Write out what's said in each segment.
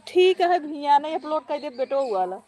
ठीक है भैया नहीं अपलोड कर दे बेटो वाला।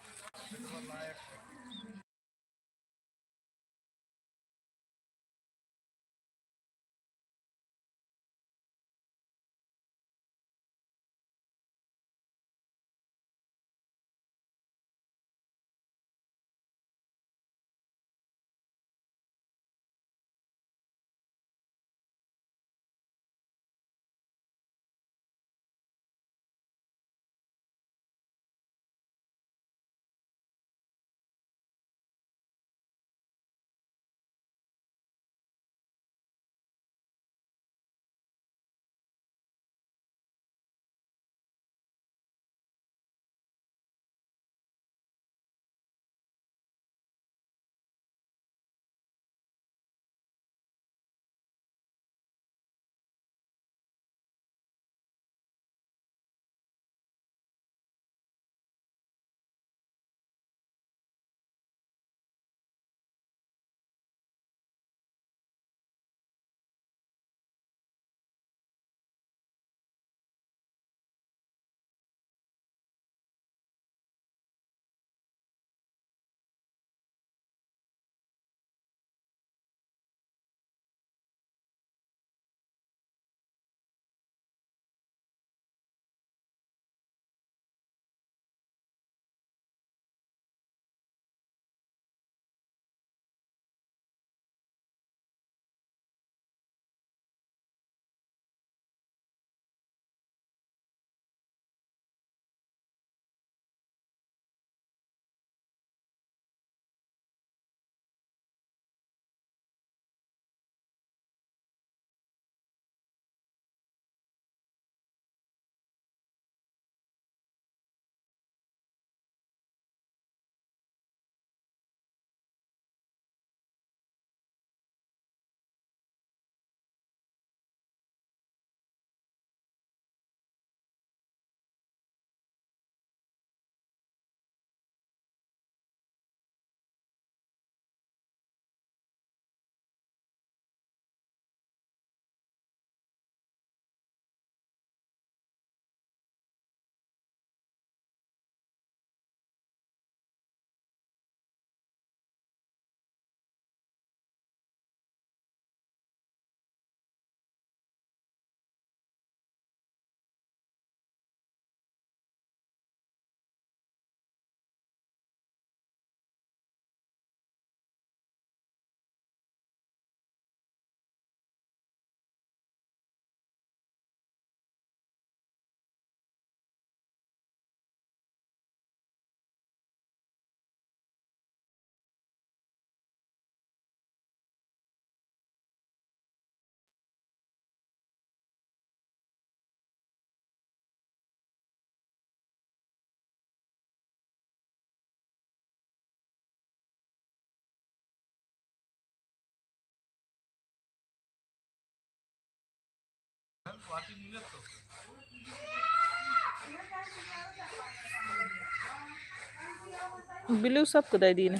ब्लू सबको दे दी ने।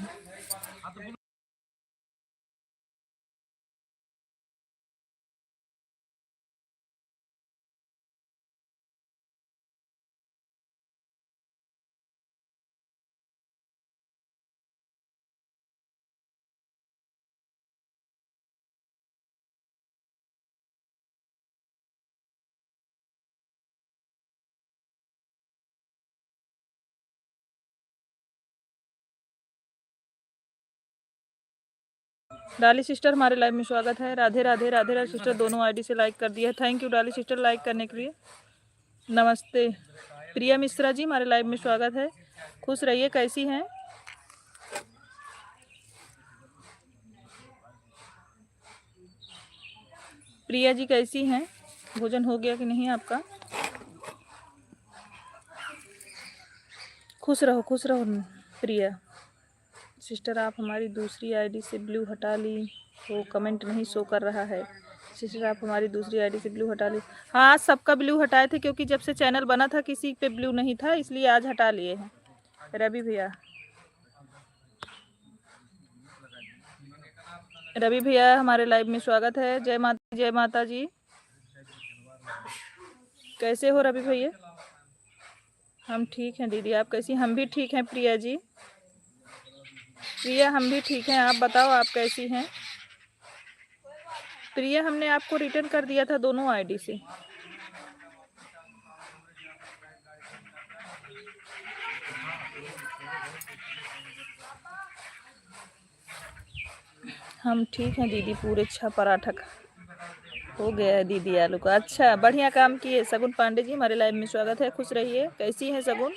डाली सिस्टर हमारे लाइव में स्वागत है। राधे राधे राधे राधे सिस्टर दोनों आईडी से लाइक कर दिया। थैंक यू डाली सिस्टर लाइक करने के लिए। नमस्ते प्रिया मिश्रा जी हमारे लाइव में स्वागत है। खुश रहिए। कैसी हैं प्रिया जी? कैसी हैं? भोजन हो गया कि नहीं आपका? खुश रहो प्रिया सिस्टर। आप हमारी दूसरी आईडी से ब्लू हटा ली, वो कमेंट नहीं शो कर रहा है। सिस्टर आप हमारी दूसरी आईडी से ब्लू हटा ली। हाँ आज सबका ब्लू हटाए थे क्योंकि जब से चैनल बना था किसी पे ब्लू नहीं था, इसलिए आज हटा लिए हैं। रवि भैया हमारे लाइव में स्वागत है। जय माता जी। कैसे हो रवि भैया? हम ठीक हैं दीदी, आप कैसी? हम भी ठीक हैं प्रिया जी। प्रिया हम भी ठीक हैं, आप बताओ आप कैसी हैं? प्रिया हमने आपको रिटर्न कर दिया था दोनों आईडी से। हम ठीक हैं दीदी, पूरे 6 पराठा हो गया है दीदी आलू का। अच्छा, बढ़िया काम किए। सगुन पांडे जी हमारे लाइव में स्वागत है, खुश रहिए। कैसी हैं सगुन?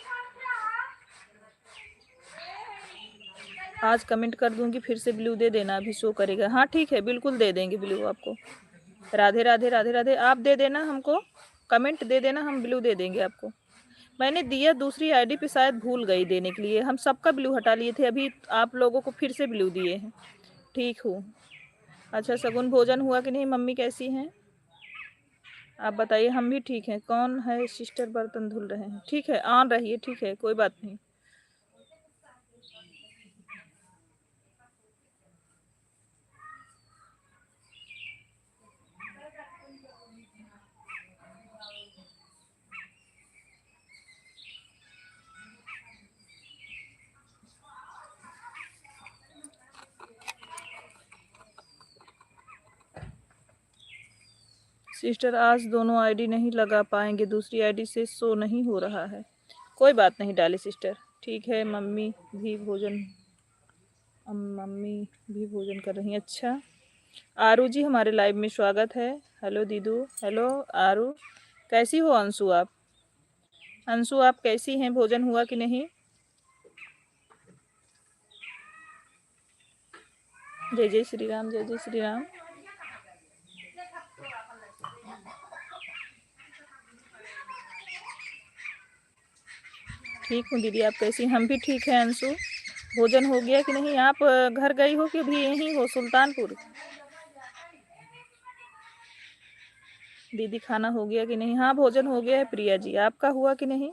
आज कमेंट कर दूंगी, फिर से ब्लू दे देना, अभी शो करेगा। हाँ ठीक है, बिल्कुल दे देंगे ब्लू आपको। राधे राधे राधे राधे, आप दे देना हमको, कमेंट दे देना, हम ब्लू दे देंगे आपको। मैंने दिया दूसरी आईडी पे, शायद भूल गई देने के लिए। हम सबका ब्लू हटा लिए थे, अभी आप लोगों को फिर से ब्लू दिए हैं। ठीक हूँ। अच्छा सगुन, भोजन हुआ कि नहीं? मम्मी कैसी हैं आप बताइए? हम भी ठीक हैं। कौन है सिस्टर? बर्तन धुल रहे हैं। ठीक है, ऑन रहिए, ठीक है, कोई बात नहीं। सिस्टर आज दोनों आईडी नहीं लगा पाएंगे, दूसरी आईडी से शो नहीं हो रहा है। कोई बात नहीं डाली सिस्टर, ठीक है। मम्मी भी भोजन कर रही हैं। अच्छा, आरू जी हमारे लाइव में स्वागत है। हेलो दीदू, हेलो आरू, कैसी हो? अंशु आप, अंशु आप कैसी हैं? भोजन हुआ कि नहीं? जय जय श्री राम, जय जय श्री राम। ठीक हूँ दीदी, आप कैसी? हम भी ठीक हैं अंशु। भोजन हो गया कि नहीं? आप घर गई हो कि अभी यहीं हो सुल्तानपुर? दीदी खाना हो गया कि नहीं? हाँ भोजन हो गया है प्रिया जी, आपका हुआ कि नहीं?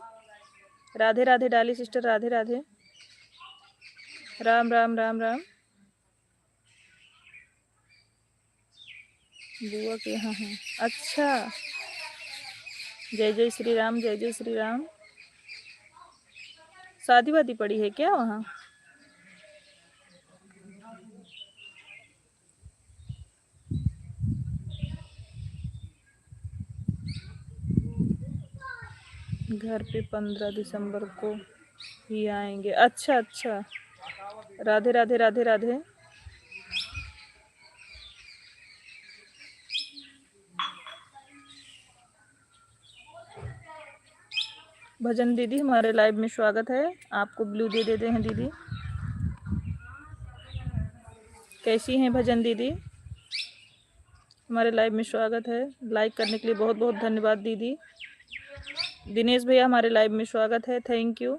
राधे राधे डाली सिस्टर, राधे राधे, राम राम राम राम। बुआ के यहाँ है? अच्छा, जय जय श्री राम, जय जय श्री राम। शादी वादी पड़ी है क्या वहाँ? घर पे 15 दिसंबर को ही आएंगे। अच्छा अच्छा, राधे राधे राधे राधे। भजन दीदी हमारे लाइव में स्वागत है, आपको ब्लू दे देते हैं दीदी। कैसी हैं भजन दीदी? हमारे लाइव में स्वागत है, लाइक करने के लिए बहुत बहुत धन्यवाद दीदी। दिनेश भैया हमारे लाइव में स्वागत है, थैंक यू।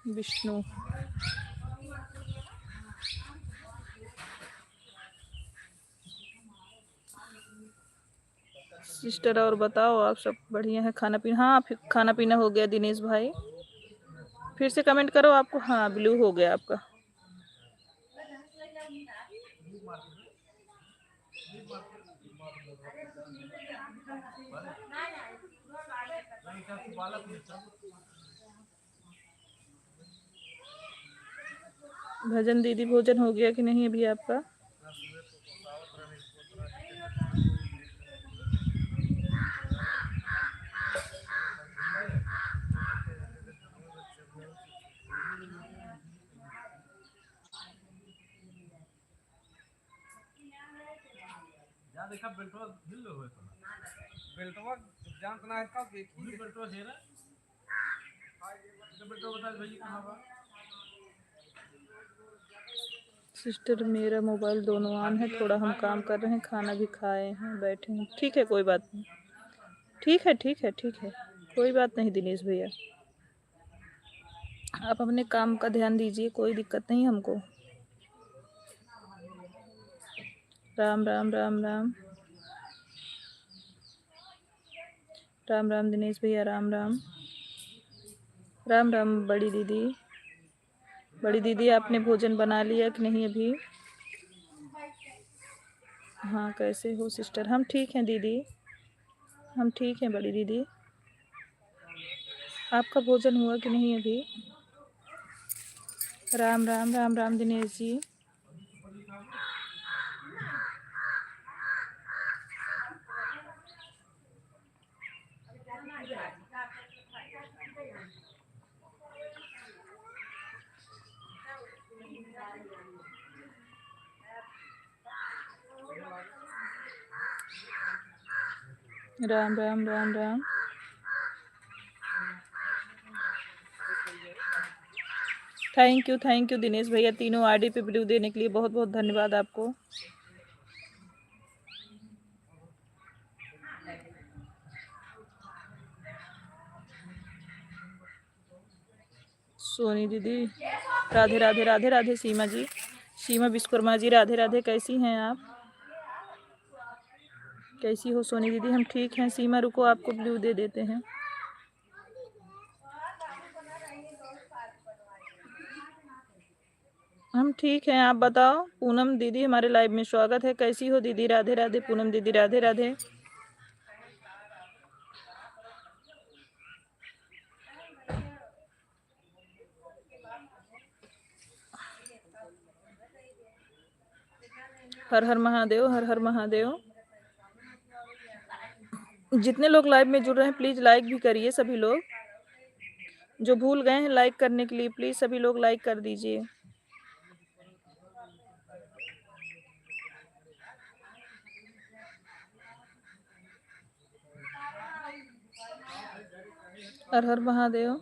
विष्णु, सिस्टर और बताओ, आप सब बढ़िया है? खाना पीना? हाँ फिर खाना पीना हो गया दिनेश भाई। फिर से कमेंट करो आपको। हाँ ब्लू हो गया आपका। भजन दीदी भोजन हो गया कि नहीं अभी आपका? देखा बेल्टवा हिल लो है, बेल्टवा जान तना है का देखी बेल्टवा है ना, बेल्टवा बता भाई कहां बा। सिस्टर मेरा मोबाइल दोनों ऑन है, थोड़ा हम काम कर रहे हैं, खाना भी खाए हैं, बैठे हैं। ठीक है कोई बात नहीं, ठीक है ठीक है ठीक है, कोई बात नहीं दिनेश भैया, आप अपने काम का ध्यान दीजिए, कोई दिक्कत नहीं हमको। राम राम राम राम, राम राम दिनेश भैया, राम राम राम राम। बड़ी दीदी, बड़ी दीदी आपने भोजन बना लिया कि नहीं अभी? हाँ कैसे हो सिस्टर? हम ठीक हैं दीदी, हम ठीक हैं बड़ी दीदी। आपका भोजन हुआ कि नहीं अभी? राम राम राम राम दिनेश जी। राम राम राम राम। थैंक यू दिनेश भैया, तीनों आईडी पे ब्लू देने के लिए बहुत बहुत धन्यवाद आपको। सोनी दीदी राधे राधे राधे राधे। सीमा जी, सीमा विश्वकर्मा जी राधे राधे। कैसी हैं आप? कैसी हो सोनी दीदी? हम ठीक हैं। सीमा रुको, आपको ब्लू दे देते हैं। हम ठीक हैं, आप बताओ। पूनम दीदी हमारे लाइव में स्वागत है। कैसी हो दीदी? राधे राधे। पूनम दीदी राधे राधे। हर हर महादेव, हर हर महादेव। जितने लोग लाइव में जुड़ रहे हैं प्लीज लाइक भी करिए सभी लोग। जो भूल गए हैं लाइक करने के लिए प्लीज सभी लोग लाइक कर दीजिए। हर हर महादेव।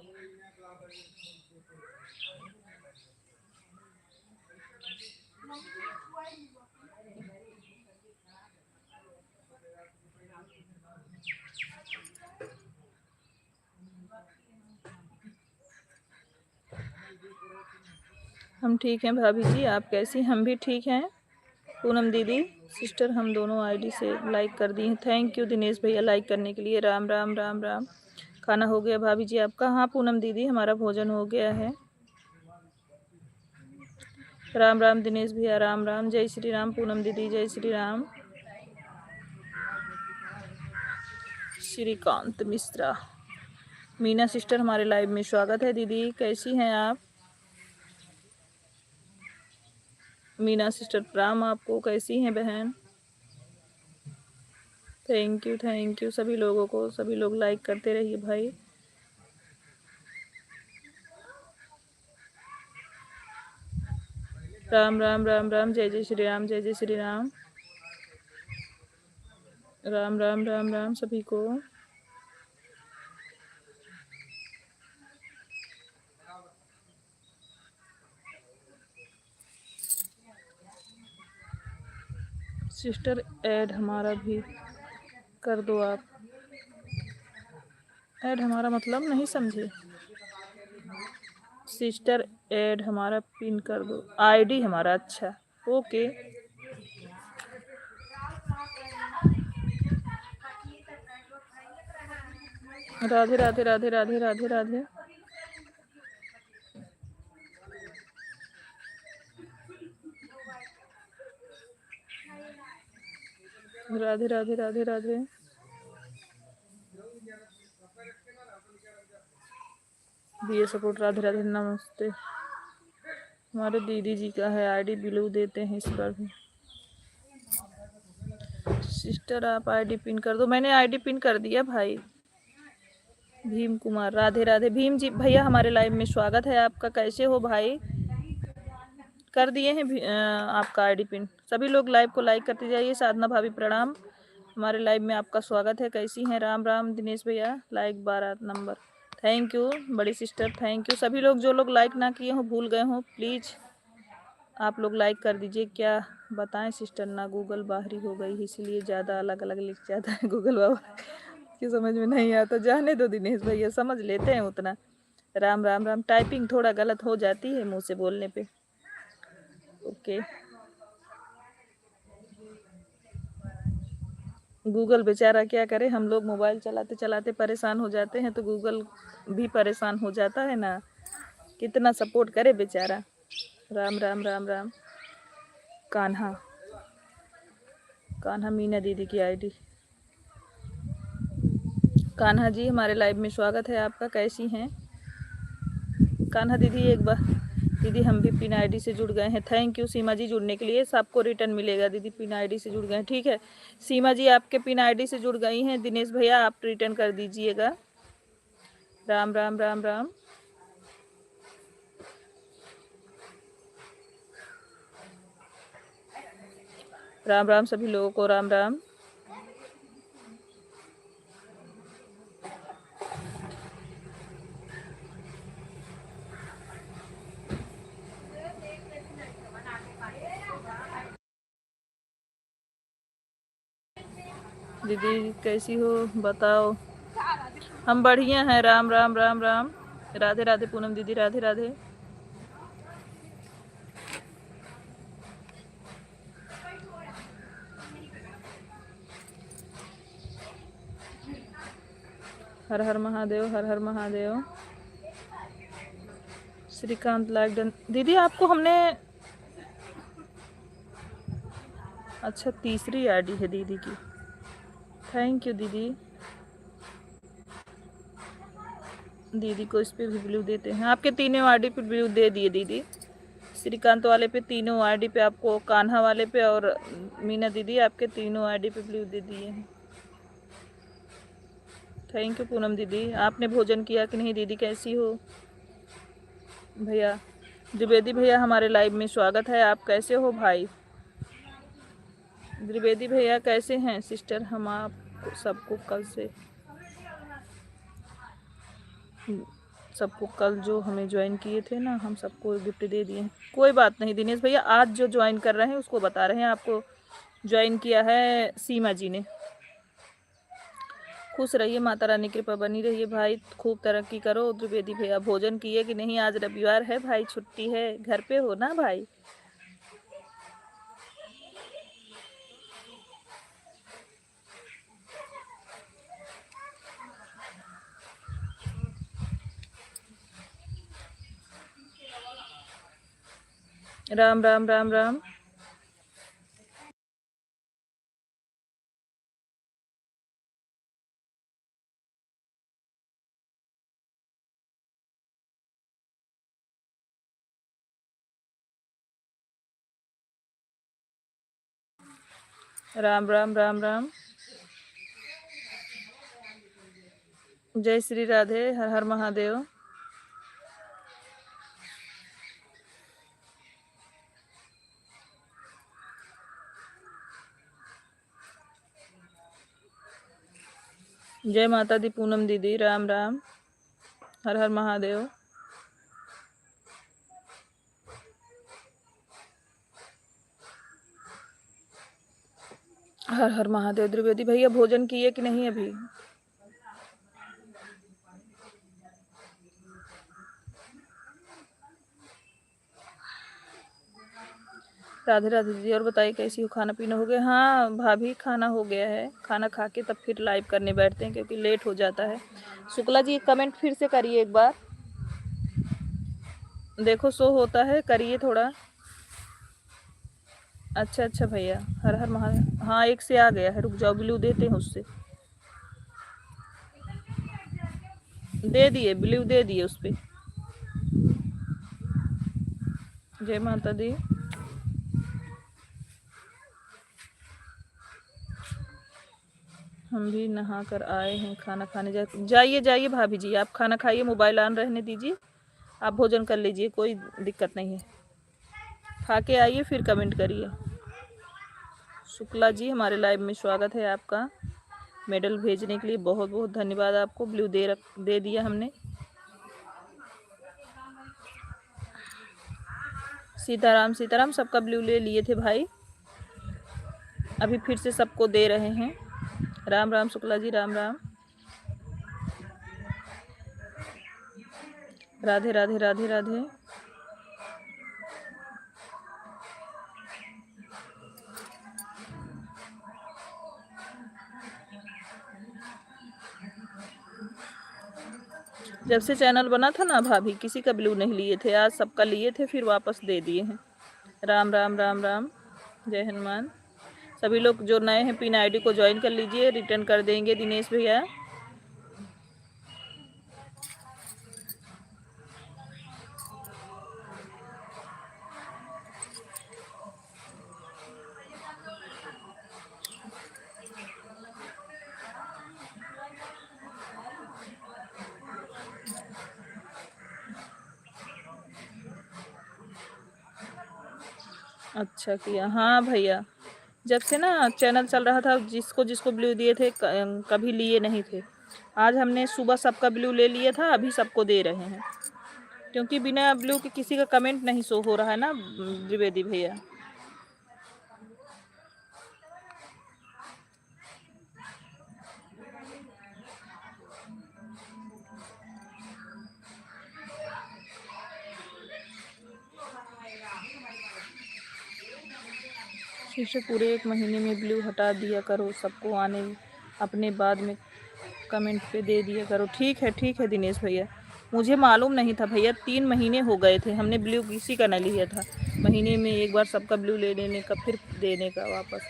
हम ठीक हैं भाभी जी, आप कैसी? हम भी ठीक हैं। पूनम दीदी सिस्टर, हम दोनों आईडी से लाइक कर दी हैं। थैंक यू दिनेश भैया लाइक करने के लिए। राम राम राम राम। खाना हो गया भाभी जी आपका? हाँ पूनम दीदी हमारा भोजन हो गया है। राम राम दिनेश भैया, राम राम। जय श्री राम पूनम दीदी, जय श्री राम। श्रीकांत मिश्रा। मीना सिस्टर हमारे लाइव में स्वागत है। दीदी कैसी हैं आप? मीना सिस्टर प्रणाम आपको। कैसी हैं बहन? थैंक यू सभी लोगों को। सभी लोग लाइक करते रहिए भाई। राम राम राम राम। जय जय श्री राम, जय जय श्री राम। राम राम राम राम सभी को। सिस्टर ऐड हमारा भी कर दो आप। ऐड हमारा मतलब नहीं समझे। सिस्टर ऐड हमारा पिन कर दो। आईडी हमारा, अच्छा ओके। राधे राधे राधे राधे राधे राधे। राधे राधे राधे राधे। दिए सपोर्ट। राधे राधे नमस्ते। हमारे दीदी जी का है आईडी, ब्लू देते हैं इस पर भी। सिस्टर आप आईडी पिन कर दो। मैंने आईडी पिन कर दिया भाई। भीम कुमार राधे राधे। भीम जी भैया हमारे लाइव में स्वागत है आपका। कैसे हो भाई? कर दिए हैं आपका आईडी पिन। सभी लोग लाइव को लाइक करते जाइए। साधना भाभी प्रणाम, हमारे लाइव में आपका स्वागत है। कैसी हैं? राम राम दिनेश भैया। Like 12 number. थैंक यू बड़ी सिस्टर, थैंक यू। सभी लोग जो लोग लाइक ना किए हो, भूल गए हो, प्लीज़ आप लोग लाइक कर दीजिए। क्या बताएं सिस्टर, ना गूगल बाहरी हो गई इसलिए ज़्यादा अलग अलग लिख जाता है गूगल बाबा कि समझ में नहीं आता। जाने दो दिनेश भैया, समझ लेते हैं उतना। राम राम राम। टाइपिंग थोड़ा गलत हो जाती है मुँह से बोलने पे। ओके। गूगल बेचारा क्या करे, हम लोग मोबाइल चलाते चलाते परेशान हो जाते हैं तो गूगल भी परेशान हो जाता है ना। कितना सपोर्ट करे बेचारा। राम राम राम राम। कान्हा, कान्हा मीना दीदी की आईडी। कान्हा जी हमारे लाइव में स्वागत है आपका, कैसी हैं कान्हा दीदी? एक बार दीदी हम भी पिन आईडी से जुड़ गए हैं। थैंक यू सीमा जी जुड़ने के लिए, सबको रिटर्न मिलेगा दीदी पिन आईडी से जुड़ गए हैं। ठीक है सीमा जी आपके पिन आईडी से जुड़ गई हैं। दिनेश भैया आप रिटर्न कर दीजिएगा। राम राम राम राम। राम राम सभी लोगों को राम राम। दीदी कैसी हो बताओ? हम बढ़िया हैं। राम राम राम राम। राधे राधे पूनम दीदी, राधे राधे। हर हर महादेव, हर हर महादेव। Shrikant like done. दीदी आपको हमने अच्छा तीसरी आईडी है दीदी की। थैंक यू दीदी। दीदी को इस पे भी ब्लू देते हैं। आपके तीनों आईडी पे ब्लू दे दिए दीदी। श्रीकांत वाले पे तीनों आईडी पे आपको, कान्हा वाले पे और मीना दीदी आपके तीनों आईडी पे ब्लू दे दिए हैं। थैंक यू पूनम दीदी। आपने भोजन किया कि नहीं दीदी? कैसी हो भैया? द्विवेदी भैया हमारे लाइव में स्वागत है। आप कैसे हो भाई? द्विवेदी भैया कैसे हैं? सिस्टर हम आप सबको कल जो हमें ज्वाइन किए थे ना, हम सबको गिफ्ट दे दिए हैं। कोई बात नहीं दिनेश भैया, आज जो ज्वाइन कर रहे हैं उसको बता रहे हैं। आपको ज्वाइन किया है सीमा जी ने। खुश रहिए, माता रानी की कृपा बनी रहिए भाई, खूब तरक्की करो। द्विवेदी भैया भोजन किए कि नहीं? आज रविवार है भाई, छुट्टी है, घर पे हो ना भाई? राम राम राम राम। राम राम राम राम। जय श्री राधे, हर हर महादेव। जय माता दी पूनम दीदी, राम राम, हर हर महादेव। हर हर महादेव। द्विवेदी भैया भोजन किए कि नहीं अभी? राधे राधे दीदी। और बताइए कैसी हो? खाना पीना हो गया? हाँ भाभी खाना हो गया है। खाना खा के तब फिर लाइव करने बैठते हैं क्योंकि लेट हो जाता है। शुक्ला जी कमेंट फिर से करिए एक बार, देखो शो होता है, करिए थोड़ा। अच्छा अच्छा भैया, हर हर महादेव। हाँ एक से आ गया है, रुक जाओ ब्लू देते हैं उससे। दे दिए ब्लू, दे दिए उस पर। जय माता दी। हम भी नहा कर आए हैं, खाना खाने जाइए जाइए भाभी जी, आप खाना खाइए, मोबाइल ऑन रहने दीजिए, आप भोजन कर लीजिए, कोई दिक्कत नहीं है। खा के आइए फिर कमेंट करिए। शुक्ला जी हमारे लाइव में स्वागत है आपका। मेडल भेजने के लिए बहुत बहुत धन्यवाद आपको। ब्लू दे दिया हमने। सीताराम सीताराम, सबका ब्लू ले लिए थे भाई, अभी फिर से सबको दे रहे हैं। राम राम शुक्ला जी, राम राम। राधे राधे राधे राधे। जब से चैनल बना था ना भाभी, किसी का ब्लू नहीं लिए थे, आज सबका लिए थे, फिर वापस दे दिए हैं। राम राम राम राम। जय हनुमान। सभी लोग जो नए हैं पिन आईडी को ज्वाइन कर लीजिए, रिटर्न कर देंगे दिनेश भैया। अच्छा किया। हाँ भैया, जब से ना चैनल चल रहा था, जिसको जिसको ब्लू दिए थे कभी लिए नहीं थे। आज हमने सुबह सबका ब्लू ले लिया था, अभी सबको दे रहे हैं, क्योंकि बिना ब्लू के किसी का कमेंट नहीं शो हो रहा है ना द्विवेदी भैया। शीशे पूरे 1 महीने में ब्लू हटा दिया करो, सबको आने अपने बाद में कमेंट पे दे दिया करो। ठीक है दिनेश भैया, मुझे मालूम नहीं था भैया, 3 महीने हो गए थे, हमने ब्लू किसी का न लिया था। महीने में एक बार सबका ब्लू ले लेने का, फिर देने का वापस।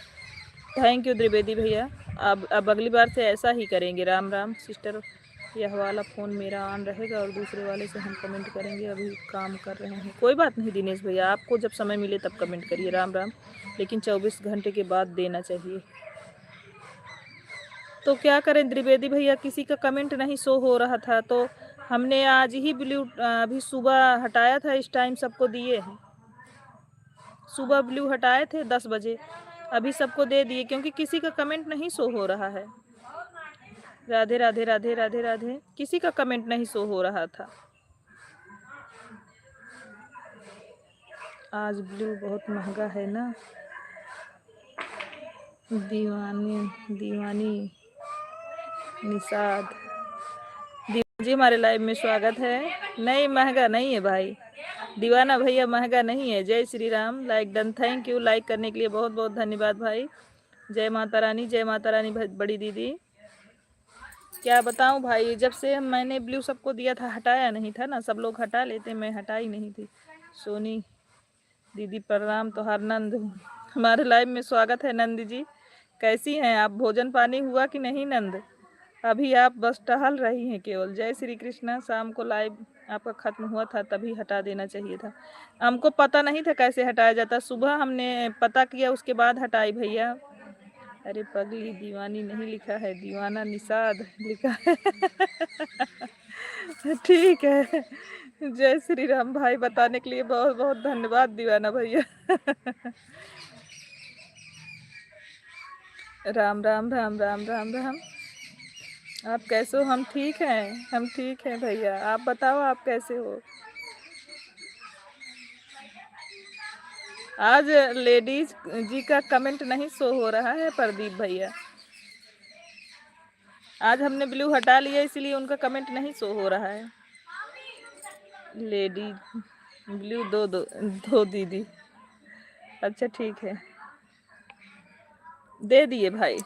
थैंक यू द्विवेदी भैया। अब अगली बार से ऐसा ही करेंगे। राम राम सिस्टर, यह वाला फ़ोन मेरा ऑन रहेगा और दूसरे वाले से हम कमेंट करेंगे, अभी काम कर रहे हैं। कोई बात नहीं दिनेश भैया, आपको जब समय मिले तब कमेंट करिए। राम राम, लेकिन 24 घंटे के बाद देना चाहिए। तो क्या करें द्विवेदी भैया, किसी का कमेंट नहीं शो हो रहा था, तो हमने आज ही ब्लू अभी सुबह हटाया था, इस टाइम सबको दिए हैं। सुबह ब्लू हटाए थे 10 बजे, अभी सबको दे दिए, क्योंकि किसी का कमेंट नहीं शो हो रहा है। राधे राधे राधे राधे राधे, किसी का कमेंट नहीं शो हो रहा था। आज ब्लू बहुत महंगा है ना। दीवानी निषाद जी, हमारे लाइव में स्वागत है। नहीं महंगा नहीं है भाई, दीवाना भैया महंगा नहीं है। जय Shri Ram, like done, thank you like करने के लिए, बहुत बहुत धन्यवाद भाई। जय माता रानी, जय माता रानी बड़ी दीदी। क्या बताऊं भाई, जब से मैंने ब्लू सबको दिया था, हटाया नहीं था ना, सब लोग हटा लेते, मैं हटाई नहीं थी। सोनी दीदी प्रणाम, तो हर नंद हमारे लाइव में स्वागत है। नंद जी कैसी हैं आप, भोजन पानी हुआ कि नहीं नंद? अभी आप बस टहल रही हैं केवल। जय श्री कृष्णा। शाम को लाइव आपका ख़त्म हुआ था, तभी हटा देना चाहिए था, हमको पता नहीं था कैसे हटाया जाता। सुबह हमने पता किया, उसके बाद हटाई भैया। अरे पगली दीवानी नहीं लिखा है, दीवाना निषाद लिखा है। ठीक है, जय श्री राम भाई, बताने के लिए बहुत बहुत धन्यवाद दीवाना भैया। राम राम राम राम राम राम। आप कैसे हो? हम ठीक हैं, हम ठीक हैं भैया, आप बताओ आप कैसे हो? आज लेडीज जी का कमेंट नहीं शो हो रहा है प्रदीप भैया। आज हमने ब्लू हटा लिया, इसलिए उनका कमेंट नहीं शो हो रहा है। लेडीज ब्लू दो दीदी। अच्छा ठीक है, दे दिए भाई,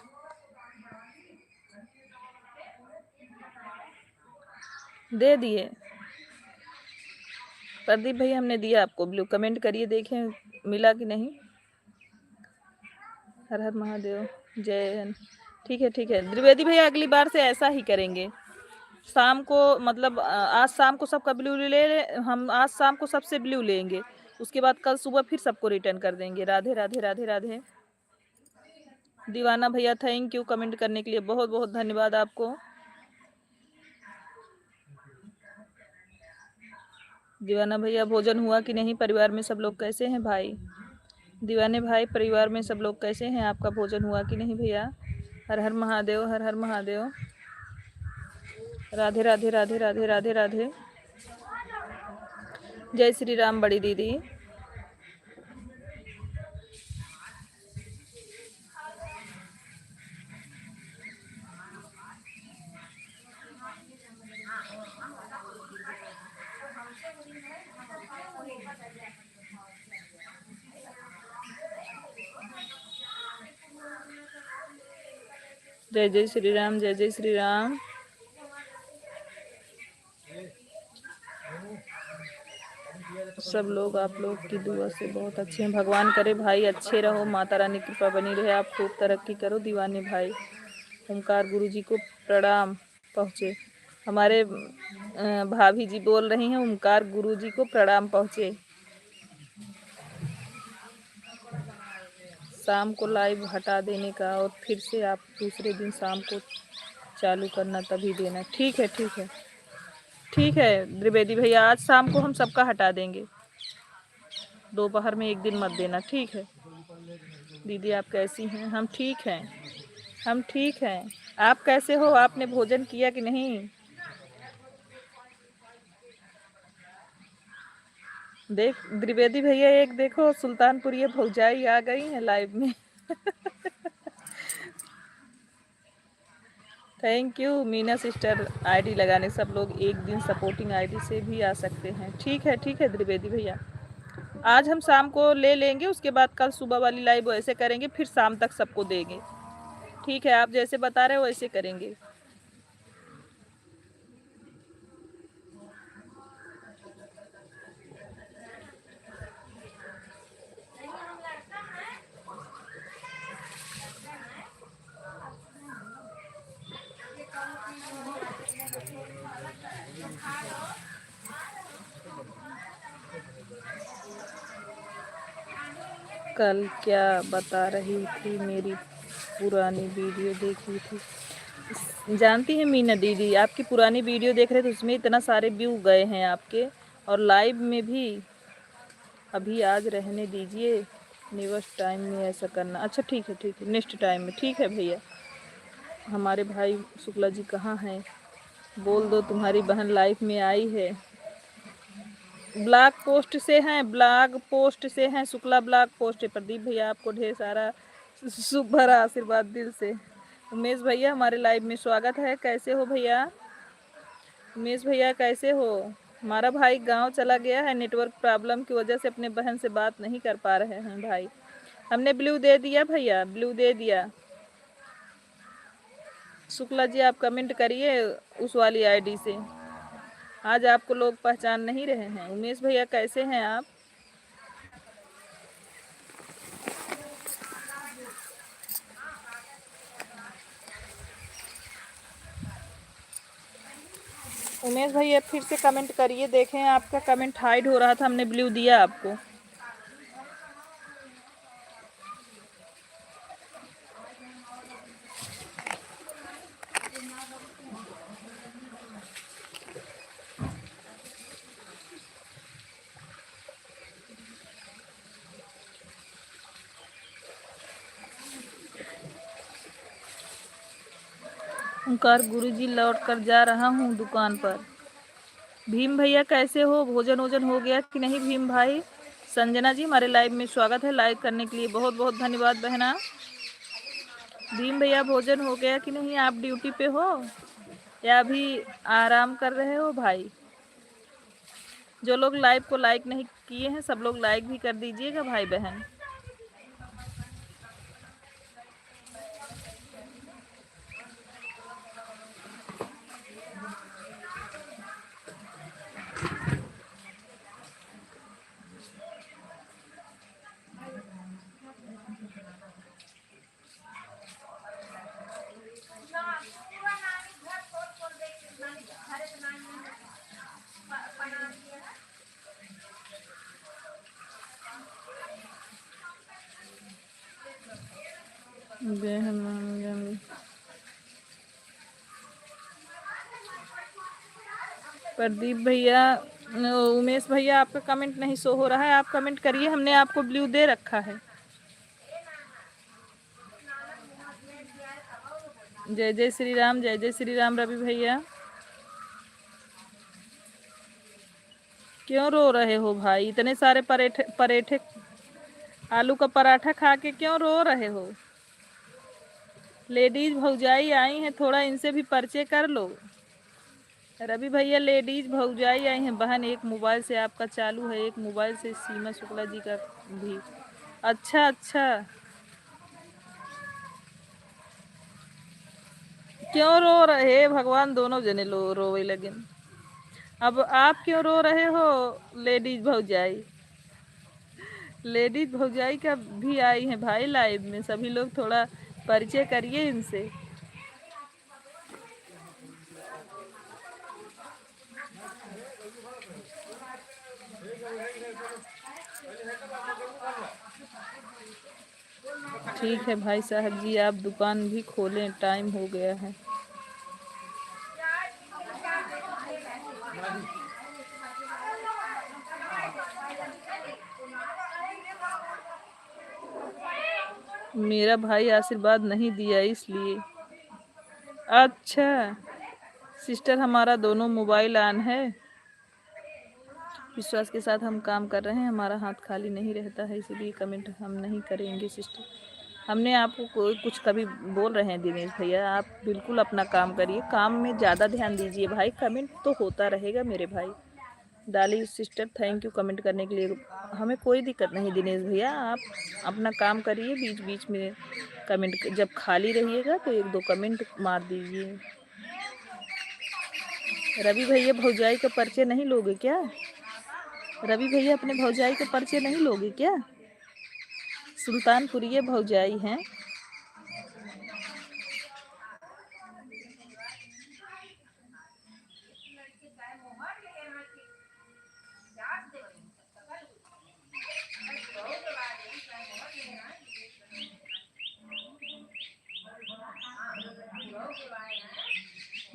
दे दिए प्रदीप भैया, हमने दिया आपको ब्लू। कमेंट करिए, देखें मिला कि नहीं। हर हर महादेव, जय हिंद। ठीक है द्विवेदी भैया, अगली बार से ऐसा ही करेंगे। शाम को मतलब आज शाम को सबका ब्लू हम आज शाम को सबसे ब्लू लेंगे, उसके बाद कल सुबह फिर सबको रिटर्न कर देंगे। राधे राधे राधे राधे। दीवाना भैया थैंक यू कमेंट करने के लिए, बहुत बहुत धन्यवाद आपको। दीवाना भैया भोजन हुआ कि नहीं, परिवार में सब लोग कैसे हैं भाई? दीवाने भाई, परिवार में सब लोग कैसे हैं, आपका भोजन हुआ कि नहीं भैया? हर हर महादेव, हर हर महादेव। राधे राधे राधे राधे राधे राधे। जय श्री राम बड़ी दीदी। जय जय श्री राम, जय जय श्री राम। सब लोग आप लोग की दुआ से बहुत अच्छे हैं, भगवान करे भाई अच्छे रहो, माता रानी की कृपा बनी रहे, आप खूब तरक्की करो दीवाने भाई। ओमकार गुरु जी को प्रणाम पहुँचे, हमारे भाभी जी बोल रही हैं ओमकार गुरु जी को प्रणाम पहुँचे। शाम को लाइव हटा देने का और फिर से आप दूसरे दिन शाम को चालू करना, तभी देना। ठीक है ठीक है ठीक है द्विवेदी भैया, आज शाम को हम सबका हटा देंगे। दोपहर में एक दिन मत देना, ठीक है। दीदी आप कैसी हैं? हम ठीक हैं, हम ठीक हैं। आप कैसे हो? आपने भोजन किया कि नहीं? देख द्विवेदी भैया, एक देखो सुल्तानपुरी भौजाई आ गई हैं लाइव में। Thank you Meena sister, ID लगाने। सब लोग एक दिन सपोर्टिंग आईडी से भी आ सकते हैं। ठीक है द्विवेदी भैया, आज हम शाम को ले लेंगे, उसके बाद कल सुबह वाली लाइव वैसे करेंगे, फिर शाम तक सबको देंगे। ठीक है, आप जैसे बता रहे हो वैसे करेंगे। कल क्या बता रही थी? मेरी पुरानी वीडियो देखी थी। जानती हैं मीना दीदी, आपकी पुरानी वीडियो देख रहे थे, उसमें इतना सारे व्यू गए हैं आपके, और लाइव में भी। अभी आज रहने दीजिए, नेक्स्ट टाइम में ऐसा करना। अच्छा ठीक है, नेक्स्ट टाइम में। ठीक है भैया। हमारे भाई शुक्ला जी कहाँ हैं? बोल दो तुम्हारी बहन लाइफ में आई है। ब्लॉग पोस्ट से हैं, ब्लॉग पोस्ट से हैं, शुक्ला ब्लॉग पोस्ट है। प्रदीप भैया आपको ढेर सारा शुभ भरा आशीर्वाद दिल से। उमेश भैया हमारे लाइव में स्वागत है। कैसे हो भैया? उमेश भैया कैसे हो? हमारा भाई गांव चला गया है, नेटवर्क प्रॉब्लम की वजह से अपने बहन से बात नहीं कर पा रहे हैं भाई। हमने ब्लू दे दिया भैया, ब्लू दे दिया। शुक्ला जी आप कमेंट करिए उस वाली आईडी से, आज आपको लोग पहचान नहीं रहे हैं। उमेश भैया कैसे हैं आप? उमेश भैया फिर से कमेंट करिए, देखें आपका कमेंट हाइड हो रहा था, हमने ब्लू दिया आपको। ओंकार गुरुजी लौट कर जा रहा हूँ दुकान पर। भीम भैया कैसे हो? भोजन वोजन हो गया कि नहीं भीम भाई? संजना जी हमारे लाइव में स्वागत है, लाइक करने के लिए बहुत बहुत धन्यवाद बहना। भीम भैया भोजन हो गया कि नहीं? आप ड्यूटी पे हो या अभी आराम कर रहे हो भाई? जो लोग लाइव को लाइक नहीं किए हैं सब लोग लाइक भी कर दीजिएगा भाई बहन। प्रदीप भैया, उमेश भैया आपका कमेंट नहीं शो हो रहा है, आप कमेंट करिए, हमने आपको ब्लू दे रखा है। जय जय श्री राम, जय जय श्री राम रवि भैया। क्यों रो रहे हो भाई? इतने सारे पराठे पराठे आलू का पराठा खा के क्यों रो रहे हो? लेडीज भौजाई आई हैं, थोड़ा इनसे भी परिचय कर लो। रवि भैया लेडीज भौजाई आई हैं। बहन एक मोबाइल से आपका चालू है, एक मोबाइल से सीमा शुक्ला जी का भी। अच्छा अच्छा, क्यों रो रहे भगवान? दोनों जने लो रोवे लगे। अब आप क्यों रो रहे हो? लेडीज भौजाई, लेडीज भौजाई का भी आई है भाई लाइव में, सभी लोग थोड़ा परिचय करिए इनसे। ठीक है भाई साहब जी, आप दुकान भी खोलें, टाइम हो गया है। मेरा भाई आशीर्वाद नहीं दिया इसलिए। अच्छा सिस्टर, हमारा दोनों मोबाइल ऑन है। विश्वास के साथ हम काम कर रहे हैं, हमारा हाथ खाली नहीं रहता है, इसलिए कमेंट हम नहीं करेंगे सिस्टर। हमने आपको कोई कुछ कभी बोल रहे हैं दिनेश भैया, आप बिल्कुल अपना काम करिए, काम में ज़्यादा ध्यान दीजिए भाई। कमेंट तो होता रहेगा मेरे भाई। डाली सिस्टर थैंक यू कमेंट करने के लिए, हमें कोई दिक्कत नहीं दिनेश भैया, आप अपना काम करिए। बीच बीच में कमेंट जब खाली रहिएगा तो एक दो कमेंट मार दीजिए। रवि भैया भौजाई का परिचय नहीं लोगे क्या? रवि भैया अपने भौजाई के परिचय नहीं लोगे क्या? सुल्तानपुरी ये भौजाई हैं।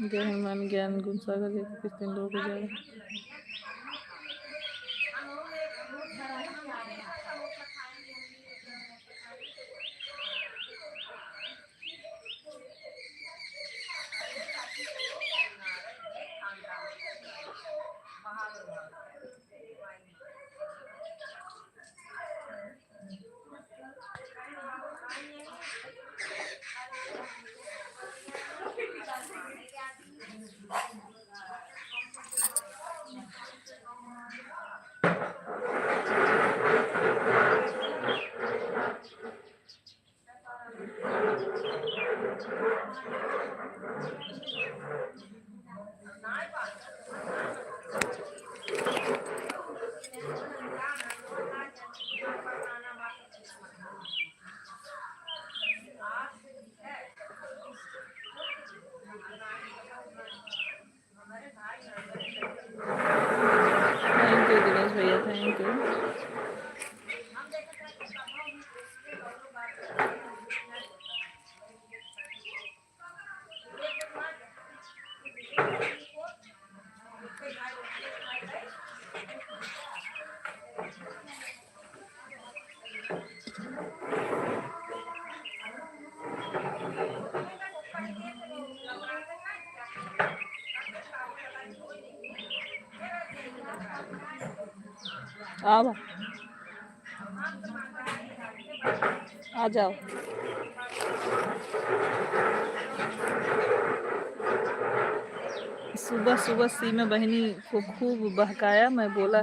जय हनुमान ज्ञान गुण सागर लेकर किस दिन लोग जाए। थैंक यू दिनेश भैया, थैंक यू। आओ आ जाओ। सुबह सुबह सीमा बहनी को खूब बहकाया। मैं बोला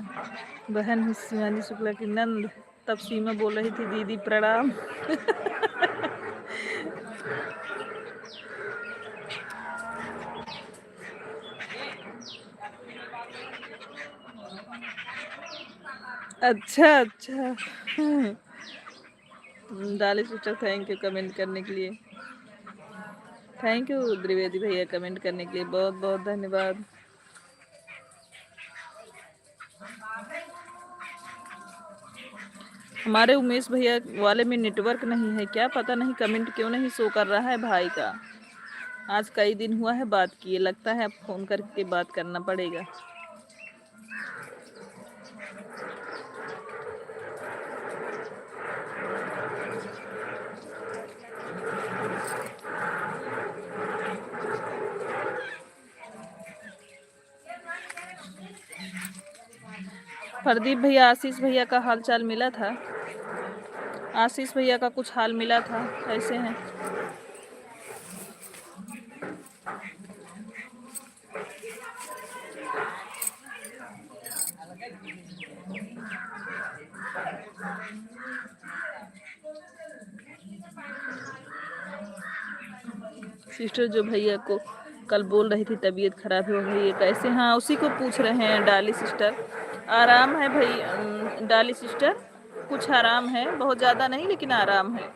बहन हूँ शिवानी शुक्ला की नंद, तब सीमा बोल रही थी दीदी प्रणाम। अच्छा अच्छा। डाली सिस्टर थैंक यू कमेंट करने के लिए। थैंक यू द्विवेदी भैया कमेंट करने के लिए, बहुत बहुत धन्यवाद। हमारे उमेश भैया वाले में नेटवर्क नहीं है क्या, पता नहीं कमेंट क्यों नहीं शो कर रहा है भाई का। आज कई दिन हुआ है बात किए, लगता है अब फ़ोन करके बात करना पड़ेगा। प्रदीप भैया आशीष भैया का हाल चाल मिला था? आशीष भैया का कुछ हाल मिला था, कैसे हैं? सिस्टर जो भैया को कल बोल रही थी तबीयत खराब हो गई है कैसे, हाँ उसी को पूछ रहे हैं डाली सिस्टर। आराम है भाई डाली सिस्टर, कुछ आराम है, बहुत ज़्यादा नहीं लेकिन आराम है।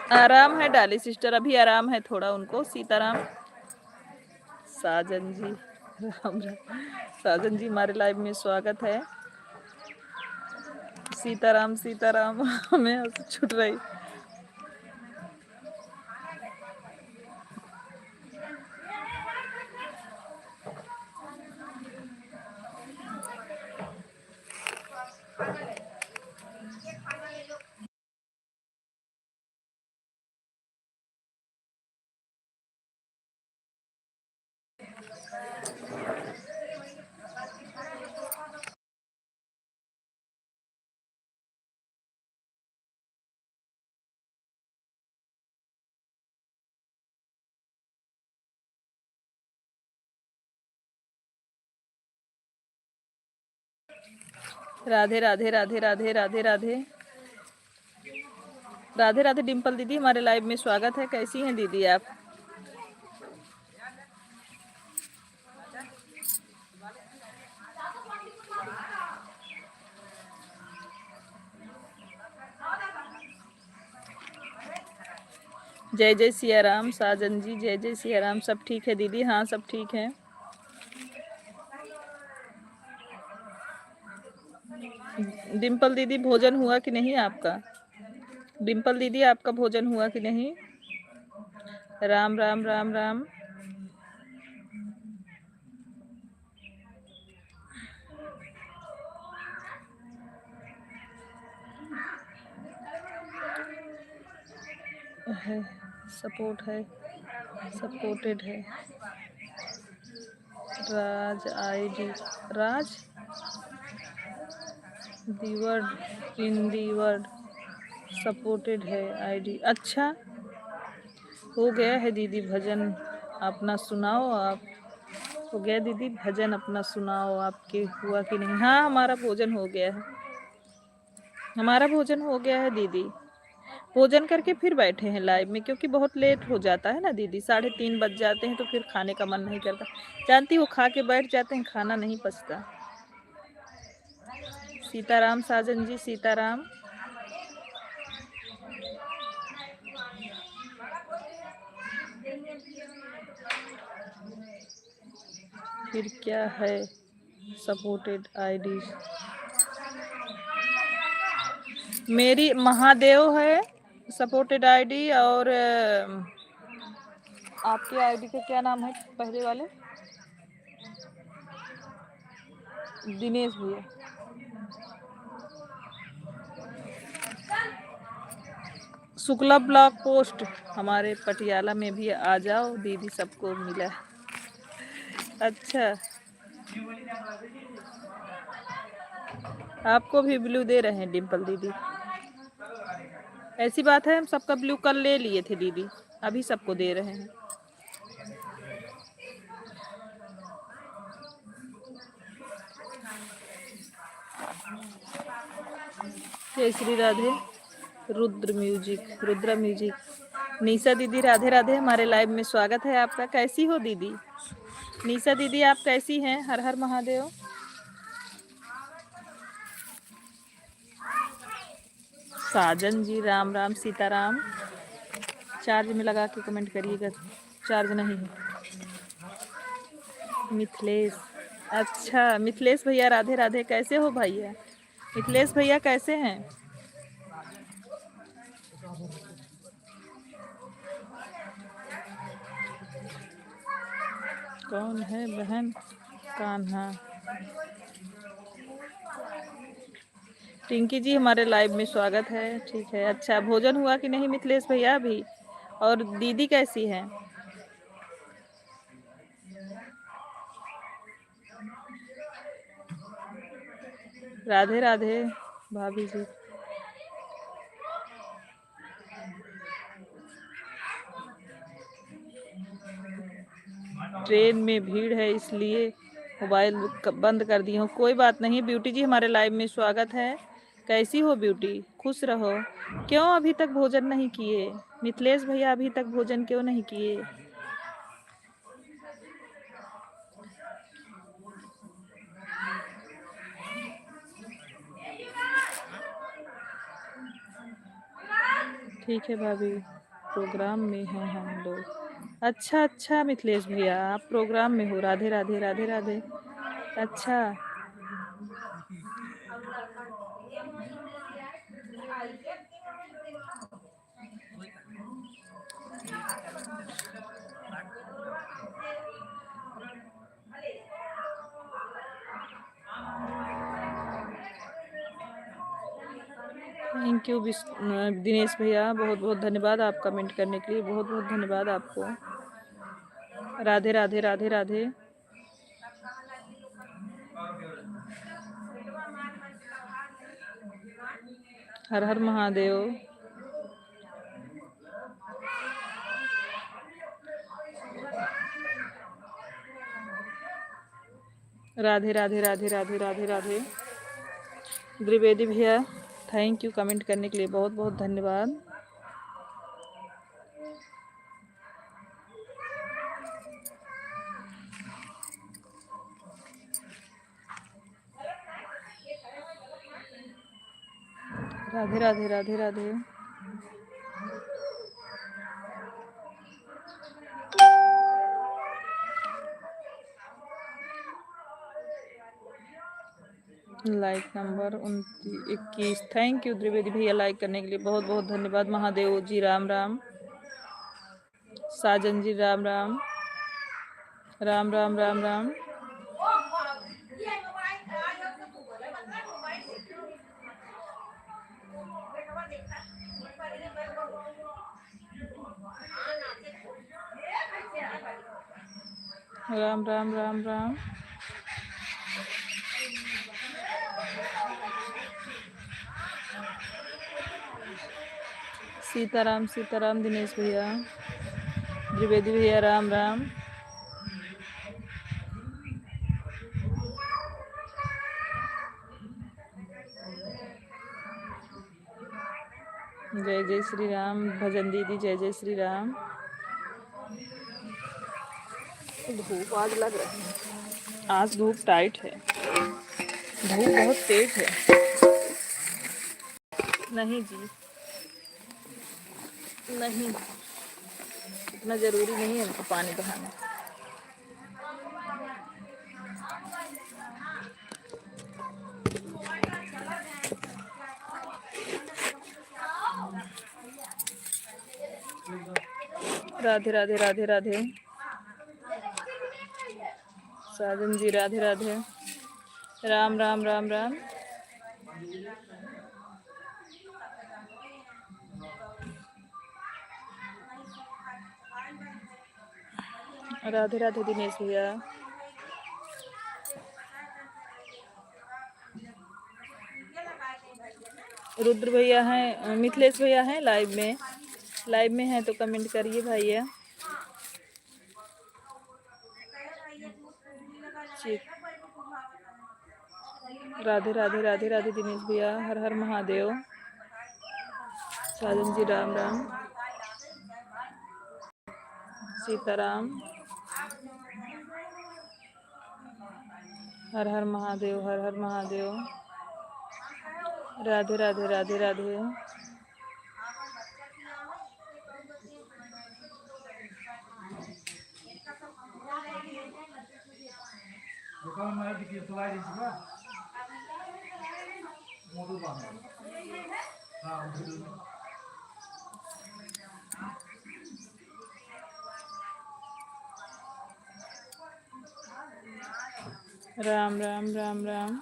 आराम है डाली सिस्टर, अभी आराम है थोड़ा उनको। सीताराम साजन जी, राम राम। साजन जी हमारे लाइव में स्वागत है। सीताराम सीताराम हमें हंसी छूट रही। राधे राधे राधे राधे राधे राधे राधे राधे। डिम्पल दीदी हमारे लाइव में स्वागत है। कैसी हैं दीदी आप? जय जय सिया राम साजन जी, जय जय सिया राम। सब ठीक है दीदी? हाँ सब ठीक है। डिम्पल दीदी भोजन हुआ कि नहीं आपका? डिम्पल दीदी आपका भोजन हुआ कि नहीं? राम राम राम राम। है सपोर्ट है, सपोर्टेड है। राज आईडी, राज दीवर्ड इन दीवर्ड सपोर्टेड है आईडी। अच्छा हो गया है दीदी भजन, अपना सुनाओ आप। हो गया दीदी भजन, अपना सुनाओ। आपके हुआ कि नहीं? हाँ हमारा भोजन हो गया है, हमारा भोजन हो गया है दीदी। भोजन करके फिर बैठे हैं लाइव में, क्योंकि बहुत लेट हो जाता है ना दीदी, 3:30 बज जाते हैं, तो फिर खाने का मन नहीं करता। जानती हो, खा के बैठ जाते हैं, खाना नहीं पचता। सीताराम साजन जी, सीताराम। फिर क्या है सपोर्टेड आईडी? मेरी महादेव है सपोर्टेड आईडी, और आपके आईडी का क्या नाम है पहले वाले? दिनेश भैया। शुक्ला ब्लॉग पोस्ट हमारे पटियाला में भी आ जाओ दीदी, सबको मिला। अच्छा आपको भी ब्लू दे रहे हैं डिम्पल दीदी? ऐसी बात है, हम सबका ब्लू कल ले लिए थे दीदी, अभी सबको दे रहे हैं। जय श्री राधे। Rudra music, Rudra music. निशा दीदी राधे राधे, हमारे लाइव में स्वागत है आपका। कैसी हो दीदी? निशा दीदी आप कैसी हैं? हर हर महादेव। साजन जी राम राम, सीताराम। चार्ज में लगा के कमेंट करिएगा, चार्ज नहीं है। मिथिलेश, अच्छा मिथिलेश भैया राधे राधे। कैसे हो भैया? मिथिलेश भैया कैसे हैं? कौन है बहन? कान्हा। टिंकी जी हमारे लाइव में स्वागत है। ठीक है, अच्छा भोजन हुआ कि नहीं मिथिलेश भैया अभी? और दीदी कैसी है? राधे राधे भाभी जी। ट्रेन में भीड़ है इसलिए मोबाइल बंद कर दी हूँ। कोई बात नहीं। ब्यूटी जी हमारे लाइव में स्वागत है। कैसी हो ब्यूटी? खुश रहो। क्यों अभी तक भोजन नहीं किए मिथिलेश भैया? अभी तक भोजन क्यों नहीं किए? ठीक है भाभी। प्रोग्राम में हैं हम लोग। अच्छा अच्छा मिथिलेश भैया, आप प्रोग्राम में हो। राधे राधे राधे राधे। अच्छा, थैंक यू दिनेश भैया, बहुत बहुत धन्यवाद आप कमेंट करने के लिए, बहुत बहुत धन्यवाद आपको। राधे राधे राधे राधे। हर हर महादेव। राधे राधे राधे राधे राधे राधे। द्विवेदी भैया, थैंक यू कमेंट करने के लिए, बहुत बहुत धन्यवाद। Radhe Radhe Radhe Radhe. Like number 21, thank you Dwivedi भैया लाइक करने के लिए, बहुत बहुत धन्यवाद। महादेव जी राम राम। साजन जी राम राम राम राम राम राम। राम राम राम राम। सीताराम सीताराम दिनेश भैया, द्विवेदी भैया राम राम। जय जय श्री राम। भजन दीदी जय जय श्री राम। धूप आज लग रही है, आज धूप टाइट है, धूप बहुत तेज है। नहीं जी, नहीं, इतना जरूरी नहीं है हमको पानी बहाना। राधे राधे राधे राधे। साजन जी राधे राधे। राम राम राम राम। राधे राधे दिनेश भैया। रुद्र भैया हैं, मिथिलेश भैया हैं लाइव में हैं तो कमेंट करिए भैया। राधे राधे राधे राधे दिनेश भैया, हर हर महादेव। साजन जी राम राम। सीताराम। हर हर महादेव, हर हर महादेव। राधे राधे राधे राधे। राम राम राम राम।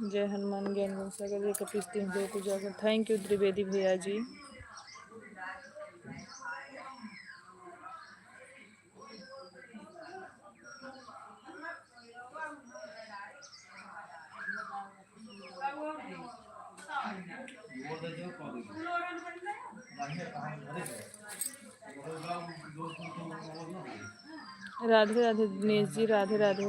जय हनुमान ज्ञान गुण सागर जय कपीस तीन देव उजागर। थैंक यू त्रिवेदी भैया जी। राधे राधे दिनेश जी, राधे राधे।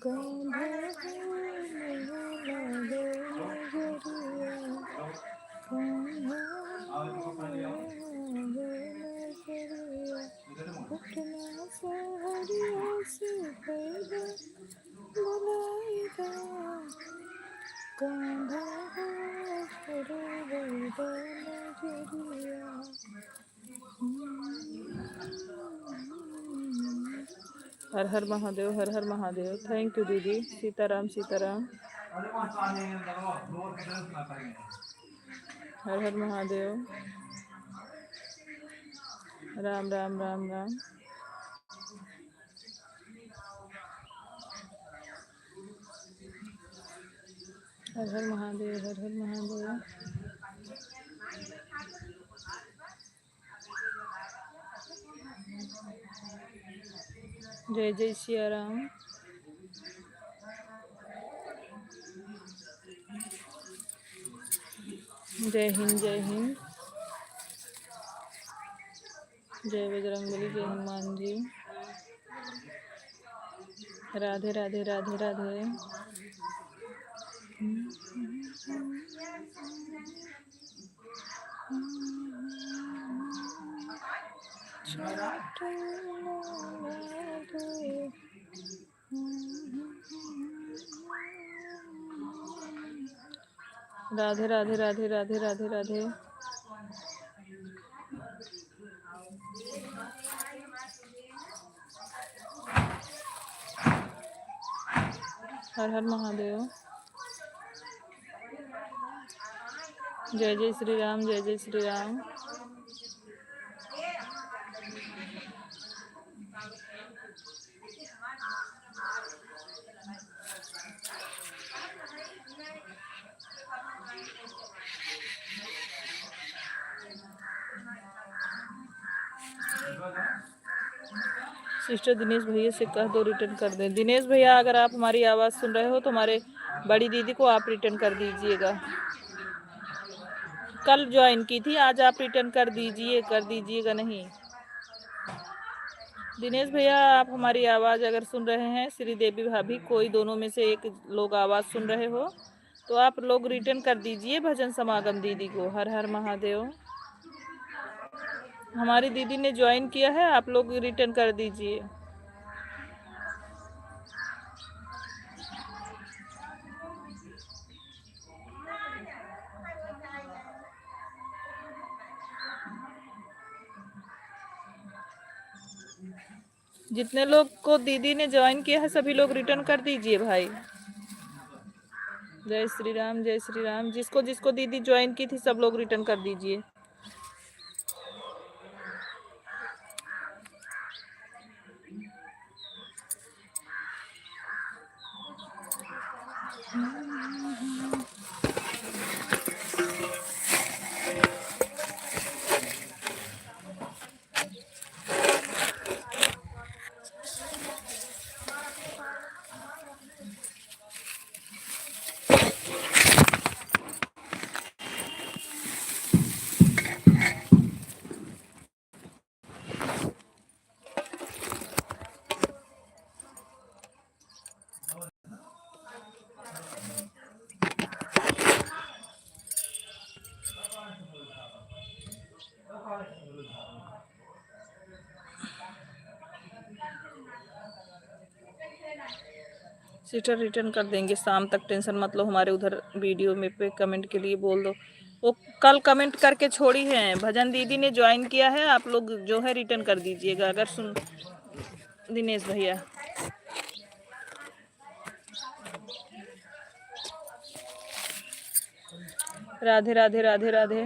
कान्हा लगे नजरिया, कान्हा लगे नजरिया, पटना सहरिया से पैदा बुलाएगा, कान्हा लगे नजरिया। हर हर महादेव, हर हर महादेव। थैंक यू दीदी। सीताराम सीताराम। हर हर महादेव। राम राम राम राम। हर हर महादेव, हर हर महादेव। जय जय सिया राम। जय हिंद, जय हिंद। जय बजरंगबली, जय हनुमान जी। राधे राधे राधे राधे। राधे राधे राधे राधे राधे राधे। हर हर महादेव। जय जय श्री राम, जय जय श्री राम। सिस्टर दिनेश भैया से कह दो रिटर्न कर दें। दिनेश भैया अगर आप हमारी आवाज़ सुन रहे हो तो हमारे बड़ी दीदी को आप रिटर्न कर दीजिएगा। कल ज्वाइन की थी, आज आप रिटर्न कर दीजिएगा नहीं। दिनेश भैया आप हमारी आवाज़ अगर सुन रहे हैं, श्रीदेवी भाभी कोई दोनों में से एक लोग आवाज़ सुन रहे हो तो आप लोग रिटर्न कर दीजिए भजन समागम दीदी को। हर हर महादेव। हमारी दीदी ने ज्वाइन किया है, आप लोग रिटर्न कर दीजिए। जितने लोग को दीदी ने ज्वाइन किया है सभी लोग रिटर्न कर दीजिए भाई। जय श्री राम, जय श्री राम। जिसको जिसको दीदी ज्वाइन की थी सब लोग रिटर्न कर दीजिए। सिस्टर रिटर्न कर देंगे शाम तक, टेंशन मत लो। हमारे उधर वीडियो में पे कमेंट के लिए बोल दो, वो कल कमेंट करके छोड़ी है। भजन दीदी ने ज्वाइन किया है, आप लोग जो है रिटर्न कर दीजिएगा अगर सुन। दिनेश भैया राधे राधे राधे राधे।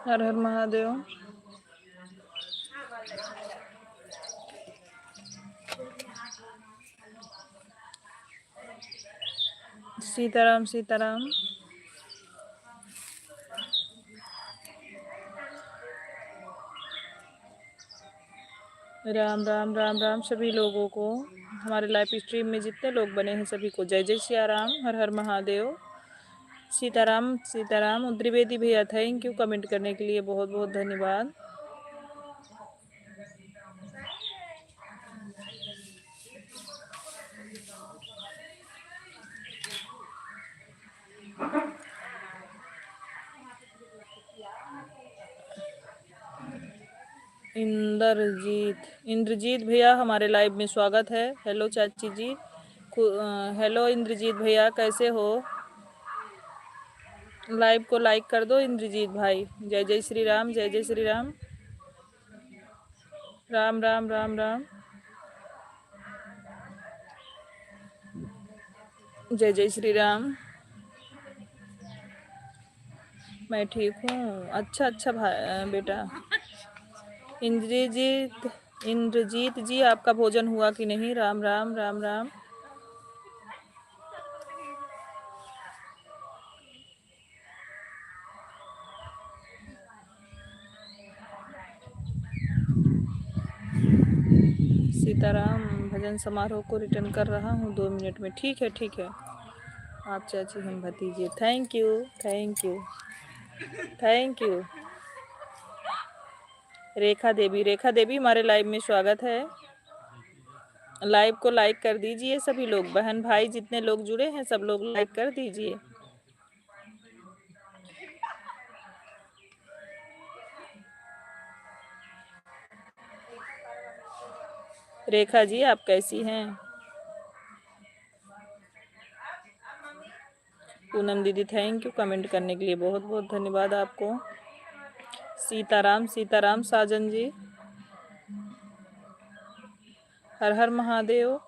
हर हर महादेव। सीताराम सीताराम। राम राम राम राम सभी लोगों को, हमारे लाइव स्ट्रीम में जितने लोग बने हैं सभी को जय जय सिया राम, हर हर महादेव। सीताराम सीताराम। त्रिवेदी भैया थैंक यू कमेंट करने के लिए, बहुत बहुत धन्यवाद। इंद्रजीत भैया हमारे लाइव में स्वागत है। हेलो चाची जी। हेलो इंद्रजीत भैया, कैसे हो? लाइव को लाइक कर दो इंद्रजीत भाई। जय जय श्री राम, जय जय श्री राम। राम राम राम राम। जय जय श्री राम। मैं ठीक हूँ। अच्छा अच्छा भाई बेटा। इंद्रजीत जी आपका भोजन हुआ कि नहीं? राम राम राम राम। सीताराम। भजन समारोह को रिटर्न कर रहा हूँ 2 मिनट में। ठीक है ठीक है। आप चाची हम भतीजे। Thank you thank you thank you. Rekha Devi हमारे लाइव में स्वागत है। लाइव को लाइक कर दीजिए सभी लोग, बहन भाई जितने लोग जुड़े हैं सब लोग लाइक कर दीजिए। रेखा जी आप कैसी हैं? पूनम दीदी थैंक यू कमेंट करने के लिए, बहुत बहुत धन्यवाद आपको। सीताराम सीताराम साजन जी, हर हर महादेव।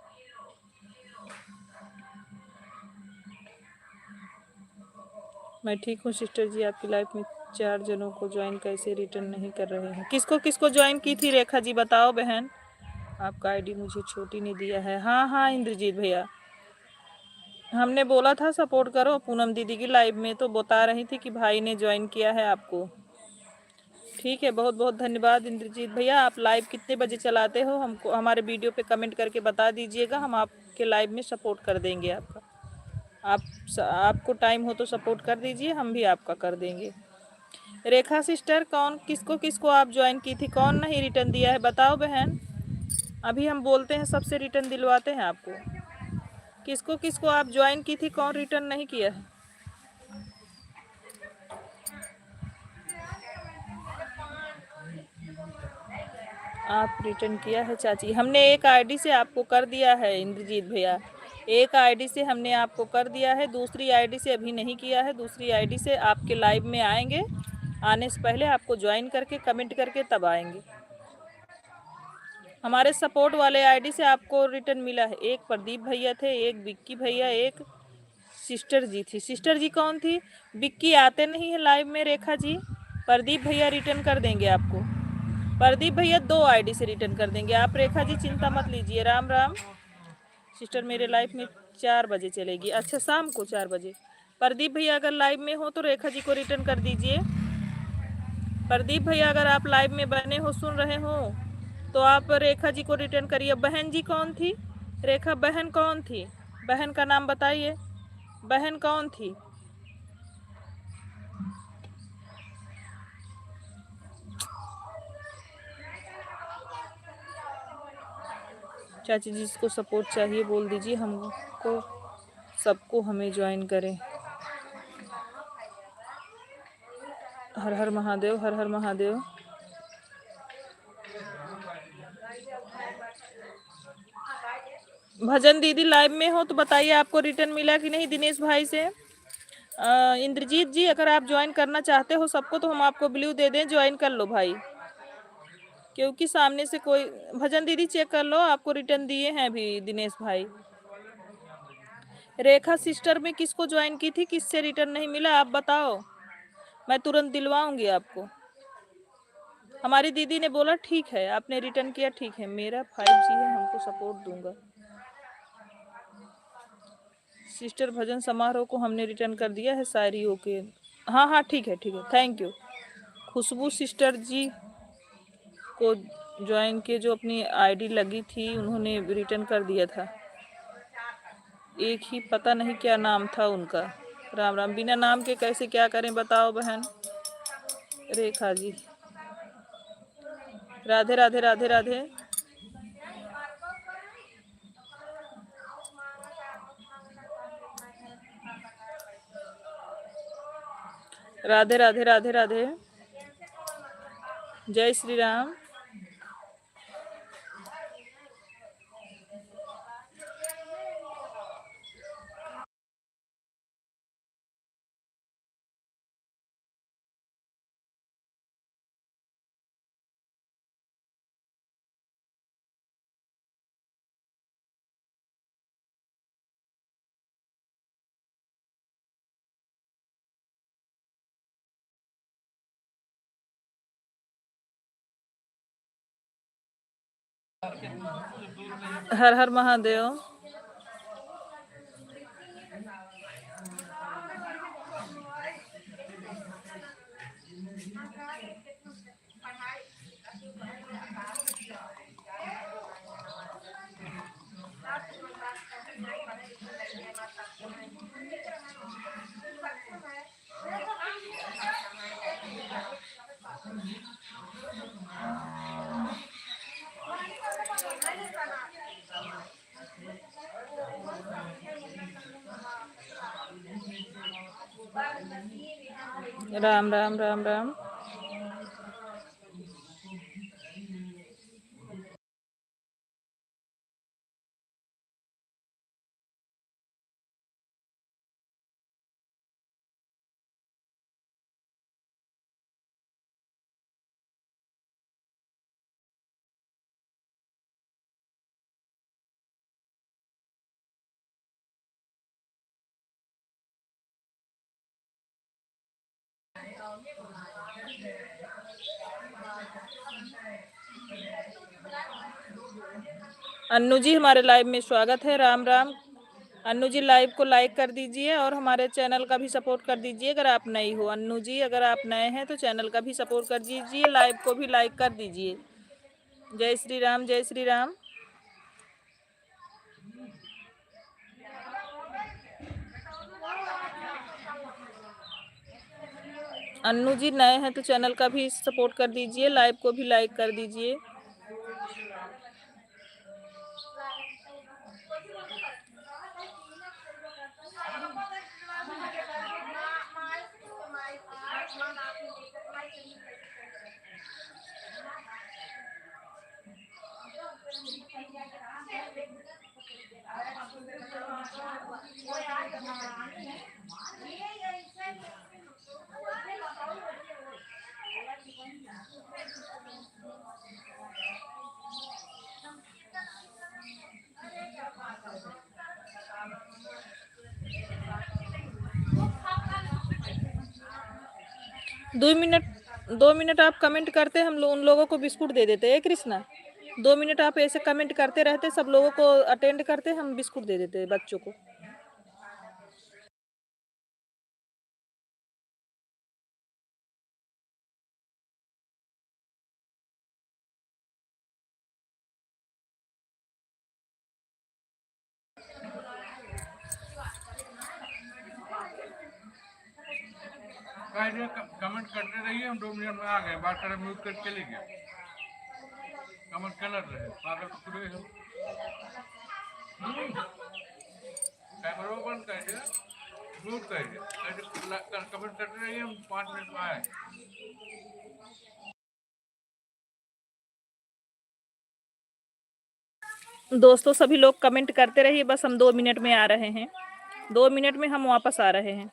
मैं ठीक हूँ सिस्टर जी। आपकी लाइफ में 4 जनों को ज्वाइन कैसे रिटर्न नहीं कर रहे हैं? किसको किसको ज्वाइन की थी रेखा जी बताओ बहन। आपका आईडी मुझे छोटी ने दिया है। हाँ हाँ इंद्रजीत भैया, हमने बोला था सपोर्ट करो पूनम दीदी की लाइव में, तो बता रही थी कि भाई ने ज्वाइन किया है आपको। ठीक है, बहुत बहुत धन्यवाद इंद्रजीत भैया। आप लाइव कितने बजे चलाते हो हमको हमारे वीडियो पे कमेंट करके बता दीजिएगा, हम आपके लाइव में सपोर्ट कर देंगे आपका। आपको टाइम हो तो सपोर्ट कर दीजिए, हम भी आपका कर देंगे। रेखा सिस्टर कौन किसको किसको आप ज्वाइन की थी, कौन नहीं रिटर्न दिया है बताओ बहन। अभी हम बोलते हैं सबसे रिटर्न दिलवाते हैं आपको। किसको किसको आप ज्वाइन की थी, कौन रिटर्न नहीं किया है? आप रिटर्न किया है चाची? हमने एक आईडी से आपको कर दिया है इंद्रजीत भैया, एक आईडी से हमने आपको कर दिया है, दूसरी आईडी से अभी नहीं किया है। दूसरी आईडी से आपके लाइव में आएंगे, आने से पहले आपको ज्वाइन करके कमेंट करके तब आएंगे। हमारे सपोर्ट वाले आईडी से आपको रिटर्न मिला है। एक प्रदीप भैया थे, एक विक्की भैया, एक सिस्टर जी थी। सिस्टर जी कौन थी? विक्की आते नहीं है लाइव में। रेखा जी प्रदीप भैया रिटर्न कर देंगे आपको। प्रदीप भैया 2 आईडी से रिटर्न कर देंगे। आप रेखा जी चिंता मत लीजिए। राम राम। सिस्टर मेरे लाइफ में 4 बजे चलेगी। अच्छा शाम को 4 बजे। प्रदीप भैया अगर लाइव में हो तो रेखा जी को रिटर्न कर दीजिए। प्रदीप भैया अगर आप लाइव में बने हो, सुन रहे हो, तो आप रेखा जी को रिटर्न करिए। बहन जी कौन थी? रेखा बहन कौन थी? बहन का नाम बताइए। बहन कौन थी? चाची जिसको सपोर्ट चाहिए बोल दीजिए, हमको सबको हमें ज्वाइन करें। हर हर महादेव, हर हर महादेव। भजन दीदी लाइव में हो तो बताइए आपको रिटर्न मिला कि नहीं दिनेश भाई से। इंद्रजीत जी अगर आप ज्वाइन करना चाहते हो सबको तो हम आपको ब्लू दे दें, ज्वाइन कर लो भाई, क्योंकि सामने से कोई। भजन दीदी चेक कर लो, आपको रिटर्न दिए हैं अभी दिनेश भाई। रेखा सिस्टर में किसको ज्वाइन की थी, किससे रिटर्न नहीं मिला आप बताओ, मैं तुरंत दिलवाऊंगी आपको। हमारी दीदी ने बोला ठीक है, आपने रिटर्न किया ठीक है। मेरा 5G है, हमको सपोर्ट दूंगा। सिस्टर भजन समारोह को हमने रिटर्न कर दिया है शायरी के। हाँ हाँ ठीक है थैंक यू। खुशबू सिस्टर जी को ज्वाइन के जो अपनी आईडी लगी थी उन्होंने रिटर्न कर दिया था। एक ही पता नहीं क्या नाम था उनका। राम राम। बिना नाम के कैसे क्या करें बताओ बहन। रेखा जी। राधे राधे राधे राधे। राधे राधे राधे राधे। जय श्री राम। हर हर महादेव। राम राम राम राम। अन्नू जी हमारे लाइव में स्वागत है। राम राम। अन्नू जी लाइव को लाइक कर दीजिए और हमारे चैनल का भी सपोर्ट कर दीजिए अगर आप नई हो। अन्नू जी अगर आप नए हैं तो चैनल का भी सपोर्ट कर दीजिए, लाइव को भी लाइक कर दीजिए। जय श्री राम जय श्री राम। अन्नू जी नए हैं तो चैनल का भी सपोर्ट कर दीजिए, लाइव को भी लाइक कर दीजिए। दो मिनट आप कमेंट करते हम लोग उन लोगों को बिस्कुट दे देते हैं कृष्णा। 2 मिनट आप ऐसे कमेंट करते रहते, सब लोगों को अटेंड करते, हम बिस्कुट दे देते बच्चों को। कमेंट करते रहिए, हम 2 मिनट में आ गए। बात करें म्यूट कर चले गए। कमेंट कर रहे पागल पूरे हो। कैमरा बंद कर दिया, म्यूट कर दिया। कमेंट करते रहिए, हम 5 मिनट में आए। दोस्तों सभी लोग कमेंट करते रहिए, बस हम 2 मिनट में आ रहे हैं। 2 मिनट में हम वापस आ रहे हैं।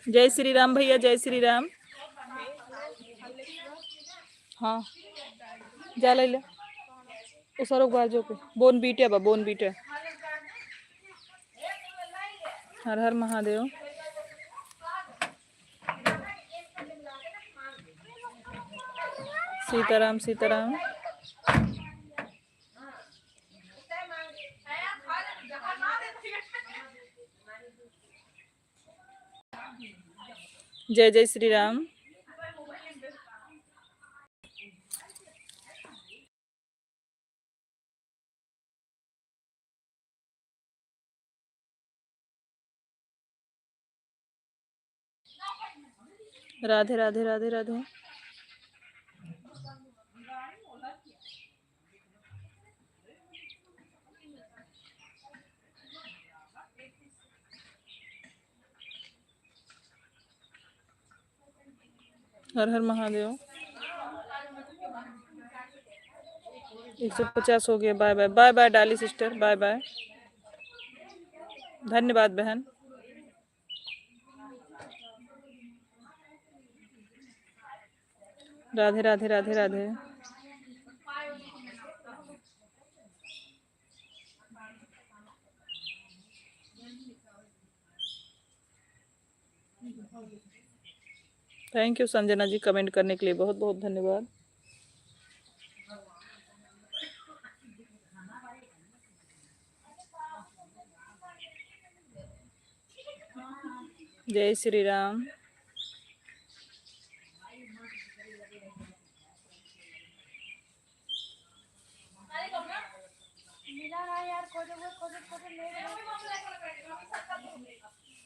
जय श्री राम भैया, जय श्री राम। हाँ जा ले उसरो बाजू पे बोन बीटे बा बोन बीटे। हर हर महादेव। सीताराम सीताराम। जय जय श्री राम। राधे राधे राधे राधे। हर हर महादेव। 150 हो गया। Bye bye bye bye Dolly sister, bye bye. धन्यवाद बहन। Radhe Radhe Radhe Radhe. Thank you Sanjana ji, comment करने के लिए बहुत बहुत धन्यवाद। जय श्री राम।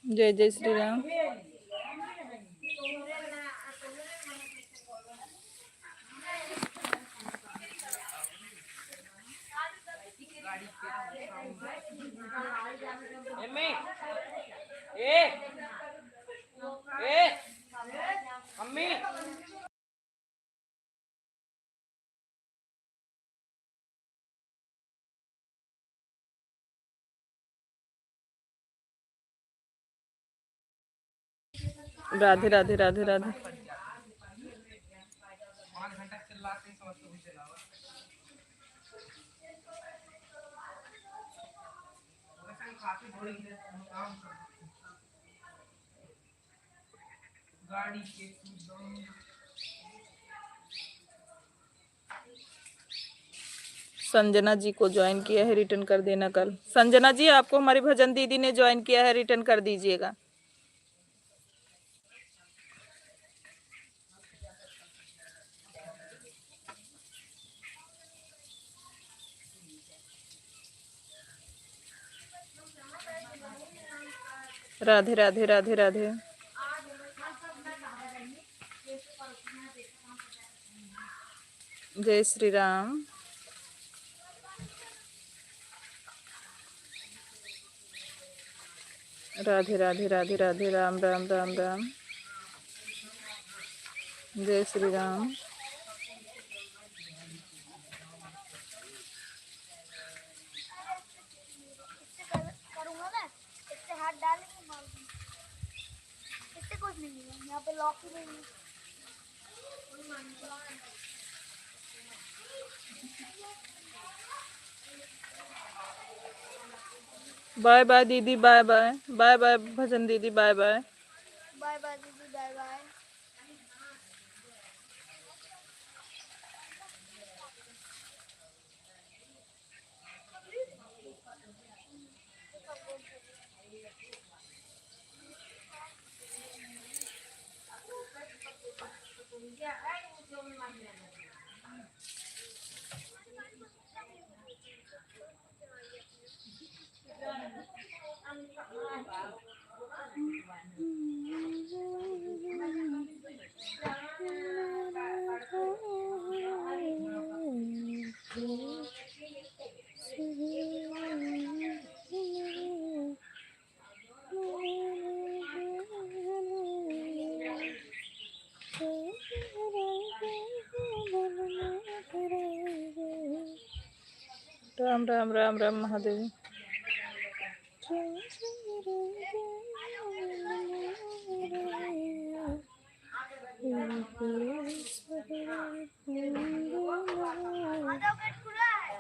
जय जय श्री राम। राधे राधे राधे राधे। संजना जी को ज्वाइन किया है, रिटर्न कर देना कल। संजना जी आपको हमारी भजन दीदी ने ज्वाइन किया है, रिटर्न कर दीजिएगा। राधे राधे राधे राधे। जय श्री राम। राधे राधे राधे राधे। राम राम राम राम। जय श्री राम। करूंगा मैं इससे हाथ डालेंगे मार दूंगा। इससे कुछ नहीं है, यहाँ पे लॉक ही नहीं है। बाय बाय दीदी, बाय बाय बाय बाय भजन दीदी, बाय बाय बाय बाय दीदी, बाय बाय। राम राम राम राम महादेव। आधा गेट खुला है।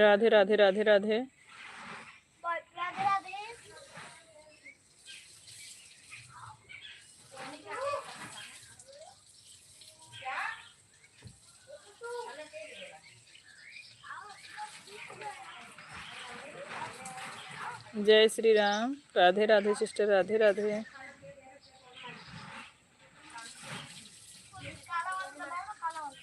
राधे राधे राधे राधे। राधे राधे। जय श्री राम। राधे राधे सिस्टर, राधे राधे। काला वाला दबाओ ना, काला वाला।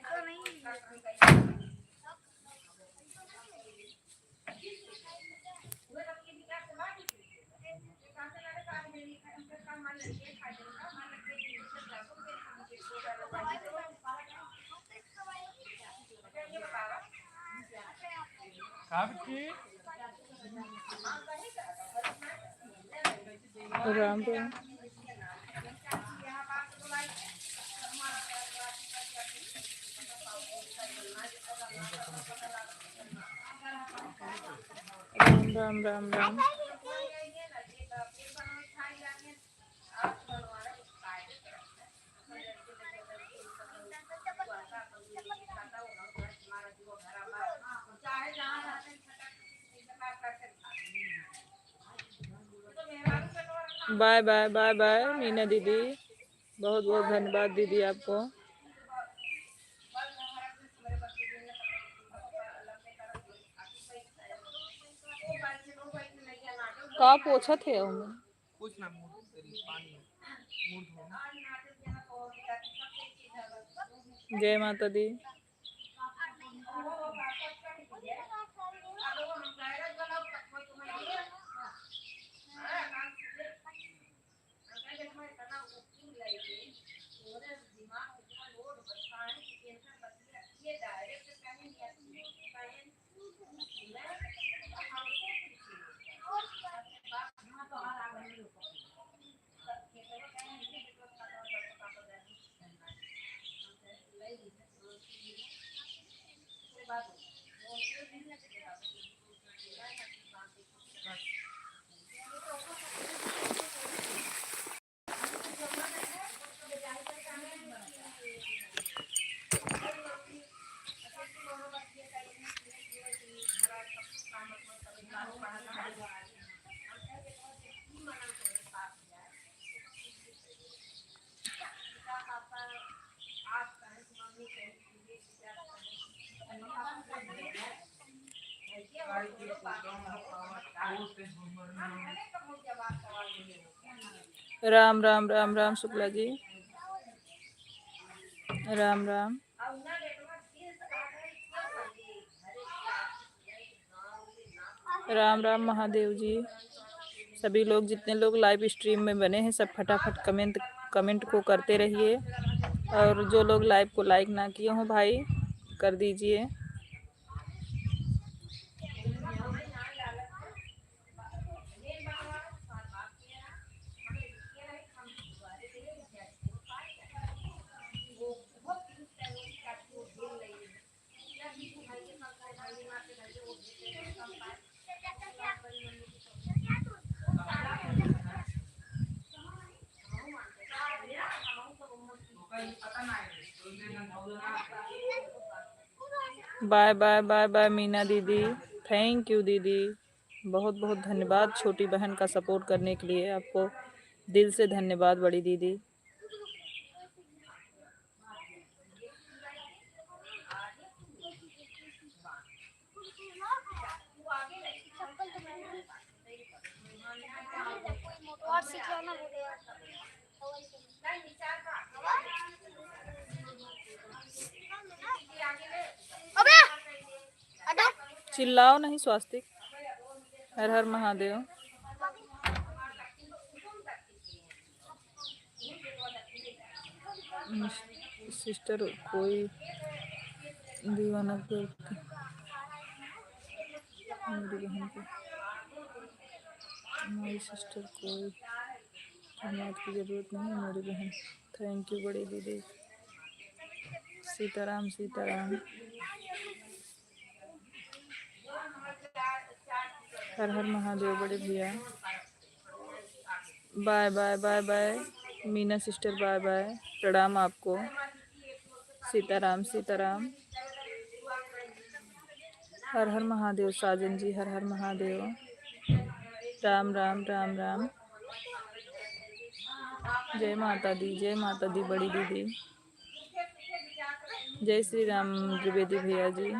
तो नहीं Ram Ram. Ram Ram Ram Ram. Bye bye bye bye Meena दीदी, बहुत बहुत धन्यवाद दीदी आपको। का पोछा थे कुछ ना मुंह तेरी पानी मुंह धोना। जय माता दी। राम राम राम राम शुक्ला जी, राम राम। राम राम महादेव जी। सभी लोग जितने लोग लाइव स्ट्रीम में बने हैं सब फटाफट कमेंट को करते रहिए, और जो लोग लाइव को लाइक ना किए हों भाई कर दीजिए। Bye bye bye bye Meena दीदी, थैंक यू दीदी, बहुत बहुत धन्यवाद छोटी बहन का सपोर्ट करने के लिए। आपको दिल से धन्यवाद बड़ी दीदी। और सीख लो ना अबे हटो। चिल्लाओ नहीं स्वास्तिक। हर हर महादेव। सिस्टर कोई दीवाना करती मेरी बहन को, हमारी सिस्टर कोई धन्यवाद की ज़रूरत नहीं है मेरी बहन। थैंक यू बड़ी दीदी। सीताराम सीताराम। हर हर महादेव बड़े भैया। Bye bye bye bye Meena sister, bye bye, प्रणाम आपको। सीताराम सीताराम। हर हर महादेव साजन जी, हर हर महादेव। राम राम राम राम। जय माता दी बड़ी दीदी। जय श्री राम द्विवेदी भैया जी।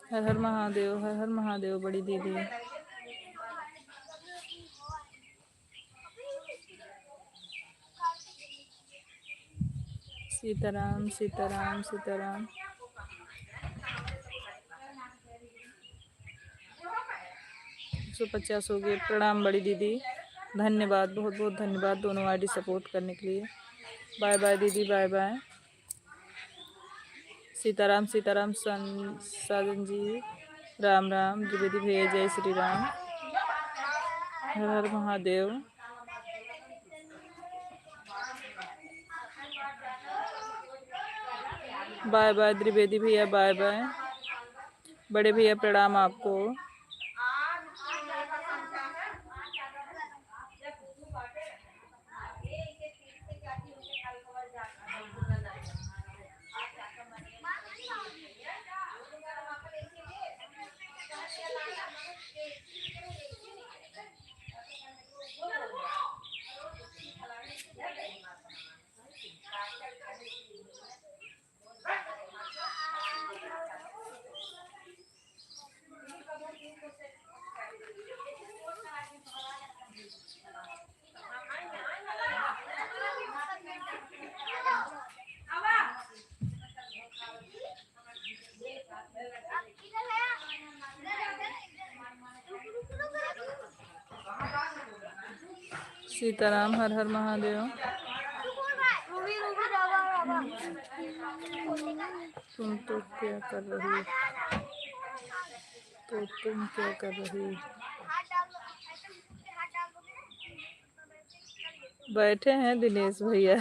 हर हर महादेव बड़ी दीदी। सीताराम सीताराम सीताराम। 150 हो गए। प्रणाम बड़ी दीदी, धन्यवाद, बहुत बहुत धन्यवाद दोनों आईडी सपोर्ट करने के लिए। बाय बाय दीदी, बाय बाय। सीताराम सीताराम साजन जी, राम राम द्विवेदी भैया, जय श्री राम। हर हर महादेव। बाय बाय द्विवेदी भैया, बाय बाय। बड़े भैया प्रणाम आपको। सीताराम, हर हर महादेव। तुम तो क्या कर रही, तो तुम क्या कर रही? बैठे हैं दिनेश भैया।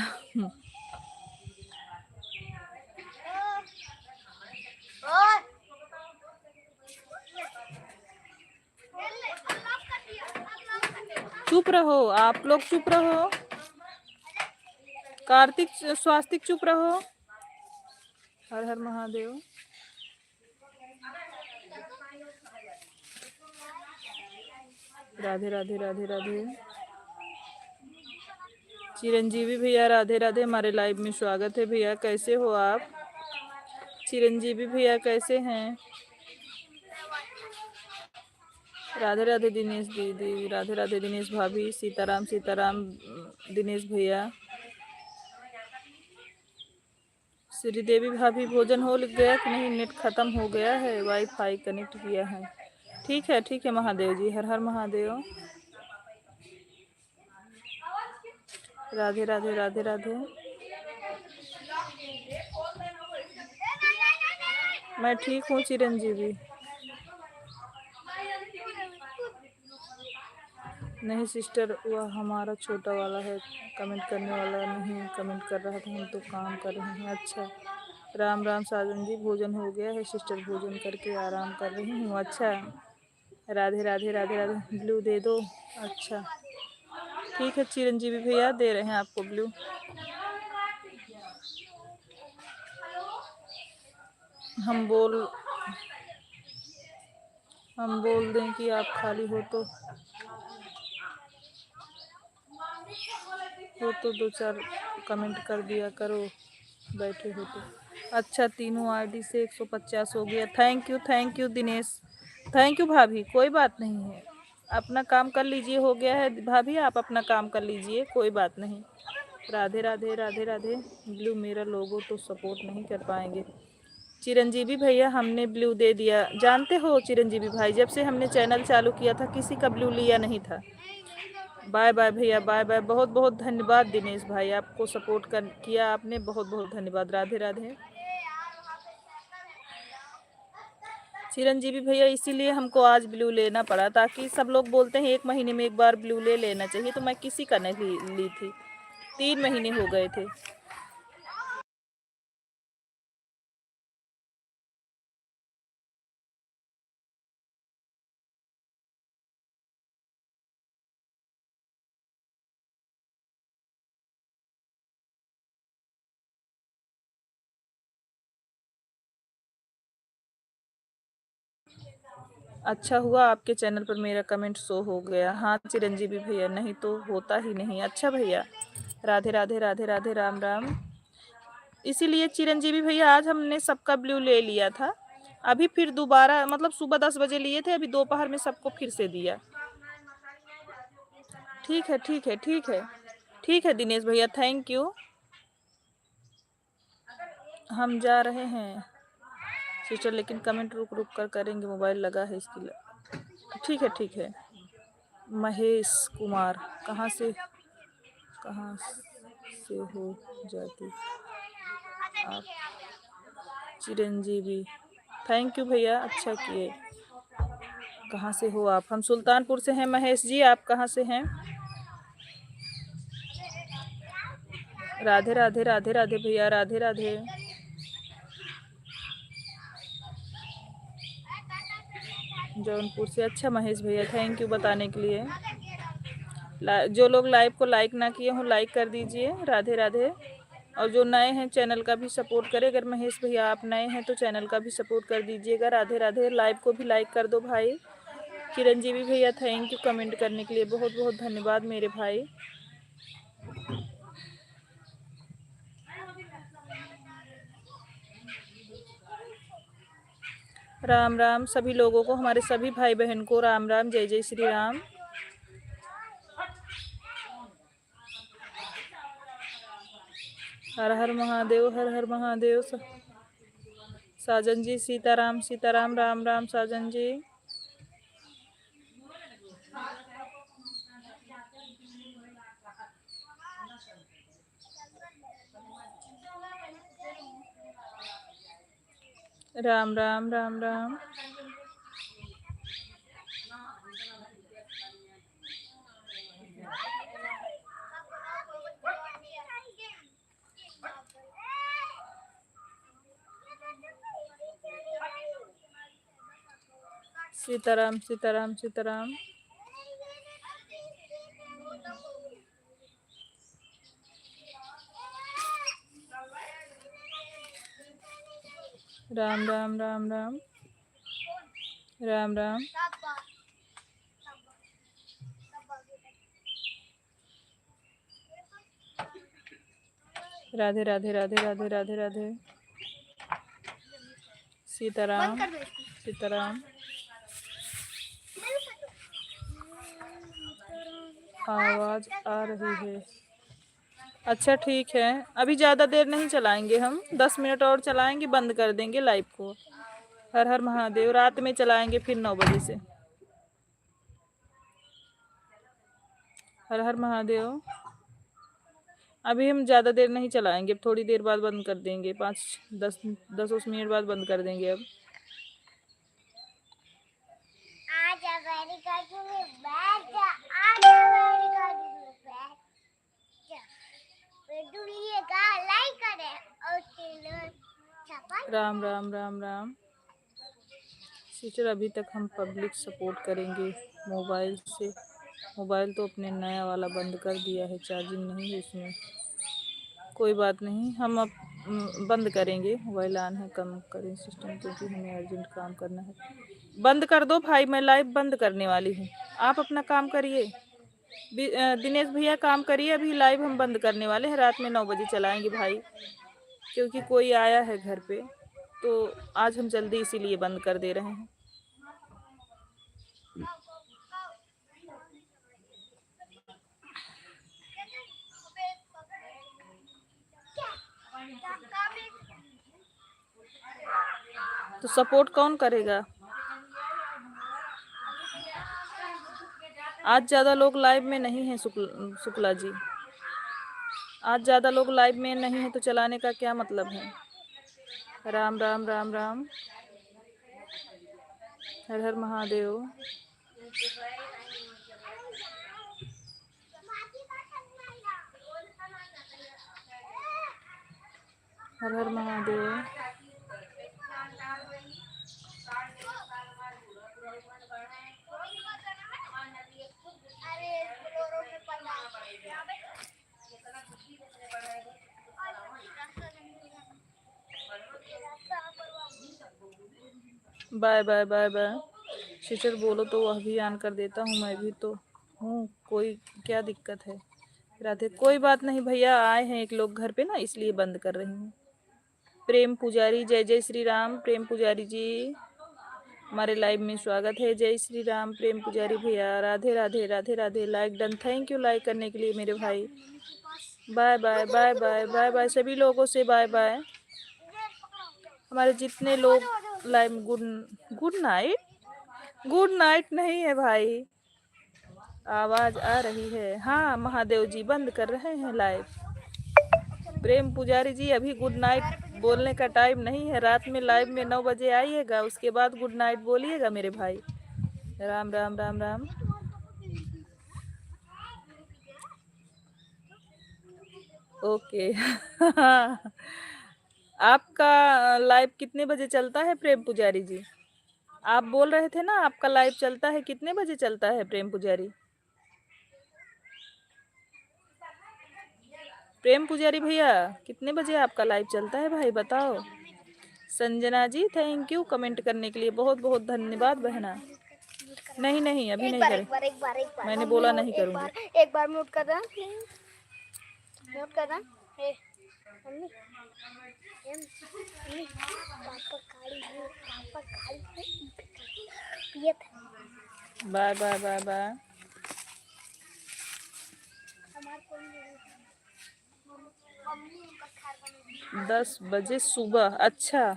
चुप रहो आप लोग, चुप रहो। कार्तिक स्वास्तिक चुप रहो। हर हर महादेव। राधे राधे राधे राधे। चिरंजीवी भैया राधे राधे, हमारे लाइव में स्वागत है भैया। कैसे हो आप चिरंजीवी भैया, कैसे हैं? राधे राधे दिनेश दीदी, राधे राधे दिनेश भाभी। सीताराम सीताराम दिनेश भैया। श्रीदेवी भाभी, भोजन हो गया कि नहीं? नेट खत्म हो गया है, वाईफाई कनेक्ट किया है। ठीक है महादेव जी, हर हर महादेव। राधे राधे राधे राधे। मैं ठीक हूँ चिरंजीवी। नहीं सिस्टर, वह हमारा छोटा वाला है, कमेंट करने वाला नहीं कमेंट कर रहा था, हम तो काम कर रहे हैं। अच्छा, राम राम साजन जी, भोजन हो गया है सिस्टर, भोजन करके आराम कर रही हूँ। अच्छा, राधे राधे राधे राधे। ब्लू दे दो। अच्छा ठीक है चिरंजीवी भैया, दे रहे हैं आपको ब्लू। हम बोल दें कि आप खाली हो तो 2-4 कमेंट कर दिया करो, बैठे हो तो। अच्छा, तीनों आईडी से 150 हो गया। Thank you Dinesh, thank you भाभी। कोई बात नहीं है, अपना काम कर लीजिए। हो गया है भाभी, आप अपना काम कर लीजिए, कोई बात नहीं। राधे राधे राधे राधे। ब्लू मेरा लोगो तो सपोर्ट नहीं कर पाएंगे। चिरंजीवी भैया हमने ब्लू दे दिया। जानते हो चिरंजीवी भाई, जब से हमने चैनल चालू किया था किसी का ब्लू लिया नहीं था। बाय बाय भैया, बाय बाय। बहुत बहुत धन्यवाद दिनेश भाई, आपको सपोर्ट कर किया आपने, बहुत बहुत धन्यवाद। राधे राधे। चिरंजीवी भैया इसीलिए हमको आज ब्लू लेना पड़ा, ताकि सब लोग बोलते हैं 1 महीने में एक बार ब्लू ले लेना चाहिए, तो मैं किसी का नहीं ली थी। 3 महीने हो गए थे। अच्छा हुआ आपके चैनल पर मेरा कमेंट शो हो गया। हाँ चिरंजीवी भैया, नहीं तो होता ही नहीं। अच्छा भैया, राधे राधे राधे राधे, राम राम। इसीलिए चिरंजीवी भैया आज हमने सबका ब्लू ले लिया था। अभी फिर दोबारा, मतलब सुबह 10 बजे लिए थे, अभी दोपहर में सबको फिर से दिया। ठीक है ठीक है ठीक है ठीक है दिनेश भैया, थैंक यू। हम जा रहे हैं सिस्टर, लेकिन कमेंट रुक रुक कर करेंगे, मोबाइल लगा है इसकी ठीक है ठीक है। महेश कुमार, कहाँ से हो जाती आप चिरंजीवी? थैंक यू भैया, अच्छा किए। कहाँ से हो आप? हम सुल्तानपुर से हैं महेश जी, आप कहाँ से हैं? राधे राधे राधे राधे भैया, राधे राधे। जौनपुर से, अच्छा महेश भैया, थैंक यू बताने के लिए। जो लोग लाइव को लाइक ना किए हों लाइक कर दीजिए। राधे राधे। और जो नए हैं चैनल का भी सपोर्ट करें। अगर महेश भैया आप नए हैं तो चैनल का भी सपोर्ट कर दीजिएगा। राधे राधे। लाइव को भी लाइक कर दो भाई। चिरंजीवी भैया थैंक यू कमेंट करने के लिए, बहुत बहुत धन्यवाद मेरे भाई। राम राम सभी लोगों को, हमारे सभी भाई बहन को राम राम, जय जय श्री राम। हर हर महादेव, हर हर महादेव। साजन जी सीताराम सीताराम, राम राम साजन जी। राम राम राम राम। सीताराम सीताराम सीताराम। राम राम राम राम राम राम। राधे राधे राधे राधे राधे राधे। सीताराम सीताराम। आवाज आ रही है? अच्छा ठीक है, अभी ज़्यादा देर नहीं चलाएंगे हम, 10 मिनट और चलाएंगे, बंद कर देंगे लाइव को। हर हर महादेव। रात में चलाएंगे फिर 9 बजे से। हर हर महादेव। अभी हम ज़्यादा देर नहीं चलाएंगे, थोड़ी देर बाद बंद कर देंगे, 5-10 मिनट बाद बंद कर देंगे अब। राम राम राम राम। सिस्टर अभी तक हम पब्लिक सपोर्ट करेंगे मोबाइल से। मोबाइल तो अपने नया वाला बंद कर दिया है, चार्जिंग नहीं है उसमें। कोई बात नहीं, हम अब बंद करेंगे। मोबाइल ऑन है, कम करें सिस्टम, क्योंकि हमें अर्जेंट काम करना है। बंद कर दो भाई, मैं लाइव बंद करने वाली हूँ, आप अपना काम करिए। दिनेश भैया काम करिए, अभी लाइव हम बंद करने वाले हैं। रात में 9 बजे चलाएंगे भाई, क्योंकि कोई आया है घर पे, तो आज हम जल्दी इसीलिए बंद कर दे रहे हैं। तो सपोर्ट कौन करेगा? आज ज़्यादा लोग लाइव में नहीं हैं शुक्ला जी। आज ज़्यादा लोग लाइव में नहीं है तो चलाने का क्या मतलब है? राम राम राम राम, हर हर महादेव। हर हर महादेव। अरे बोलेरो में पल्ला यहाँ पे bye bye bye bye. Sister बोलो तो वह भी ऑन कर देता हूँ, मैं भी तो हूँ, कोई क्या दिक्कत है? राधे, कोई बात नहीं भैया, आए हैं एक लोग घर पे ना, इसलिए बंद कर रही हूँ। प्रेम पुजारी, जय जय श्री राम। प्रेम पुजारी जी हमारे लाइव में स्वागत है। जय श्री राम प्रेम पुजारी भैया। Radhe Radhe Radhe Radhe. Like done, thank you like करने के लिए मेरे भाई। Bye bye bye bye bye bye सभी लोगों से बाय बाय। हमारे जितने लोग live, good night. Good night नहीं है भाई, आवाज आ रही है। हाँ महादेव जी बंद कर रहे हैं लाइव। प्रेम पुजारी जी अभी गुड नाइट बोलने का टाइम नहीं है, रात में लाइव में 9 बजे आइएगा, उसके बाद गुड नाइट बोलिएगा मेरे भाई। राम राम राम राम। ओके आपका लाइव कितने बजे चलता है प्रेम पुजारी जी? आप बोल रहे थे ना आपका लाइव चलता है, कितने बजे चलता है प्रेम पुजारी? प्रेम पुजारी भैया कितने बजे आपका लाइव चलता है भाई बताओ। Sanjana ji thank you comment करने के लिए, बहुत बहुत धन्यवाद बहना। नहीं नहीं अभी नहीं करें, एक बार मैंने बोला नहीं करूँगी। एक बार म्यूट कर देना प्लीज, म्यूट कर देना। मम्मी मम्मी पापा काली है, पापा काली है, ये था। Bye bye bye bye. हमारे कोई नहीं, मम्मी उनका खार बना 10 बजे सुबह। अच्छा,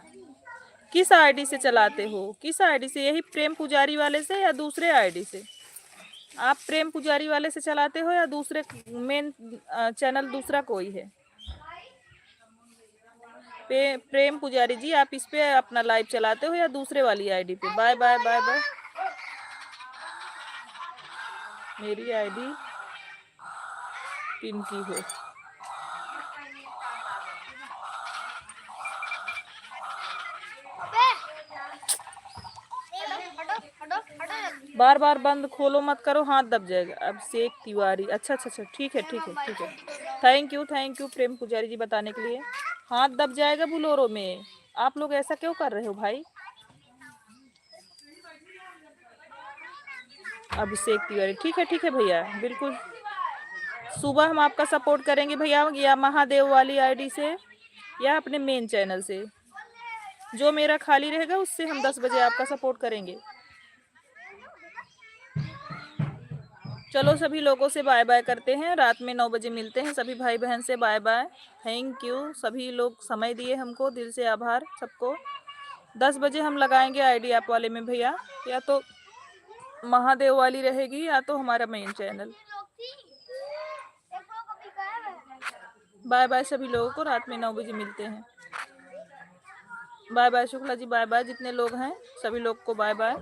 किस आईडी से चलाते हो? किस आईडी से? यही प्रेम पुजारी वाले से या दूसरे आईडी से? आप प्रेम पुजारी वाले से चलाते हो या दूसरे मेन चैनल दूसरा कोई है? प्रेम पुजारी जी आप इस पे अपना लाइव चलाते हो या दूसरे वाली आईडी पे? Bye bye bye bye. मेरी आईडी पिन की हो। बार बार बंद खोलो मत करो, हाथ दब जाएगा। अभिषेक तिवारी, अच्छा अच्छा अच्छा, ठीक है ठीक है ठीक है। थैंक यू प्रेम पुजारी जी बताने के लिए। हाथ दब जाएगा बुलोरो में, आप लोग ऐसा क्यों कर रहे हो भाई? अभिषेक तिवारी, ठीक है भैया, बिल्कुल सुबह हम आपका सपोर्ट करेंगे भैया, या महादेव वाली आईडी से या अपने मेन चैनल से, जो मेरा खाली रहेगा उससे हम 10 बजे आपका सपोर्ट करेंगे। चलो सभी लोगों से बाय बाय करते हैं, रात में 9 बजे मिलते हैं। सभी भाई बहन से बाय बाय, थैंक यू। सभी लोग समय दिए हमको, दिल से आभार सबको। 10 बजे हम लगाएंगे आईडी आप वाले में भैया, या तो महादेव वाली रहेगी या तो हमारा मेन चैनल। बाय बाय सभी लोगों को, रात में 9 बजे मिलते हैं। Bye bye Shukla ji, bye bye जितने लोग हैं सभी लोग को बाय बाय।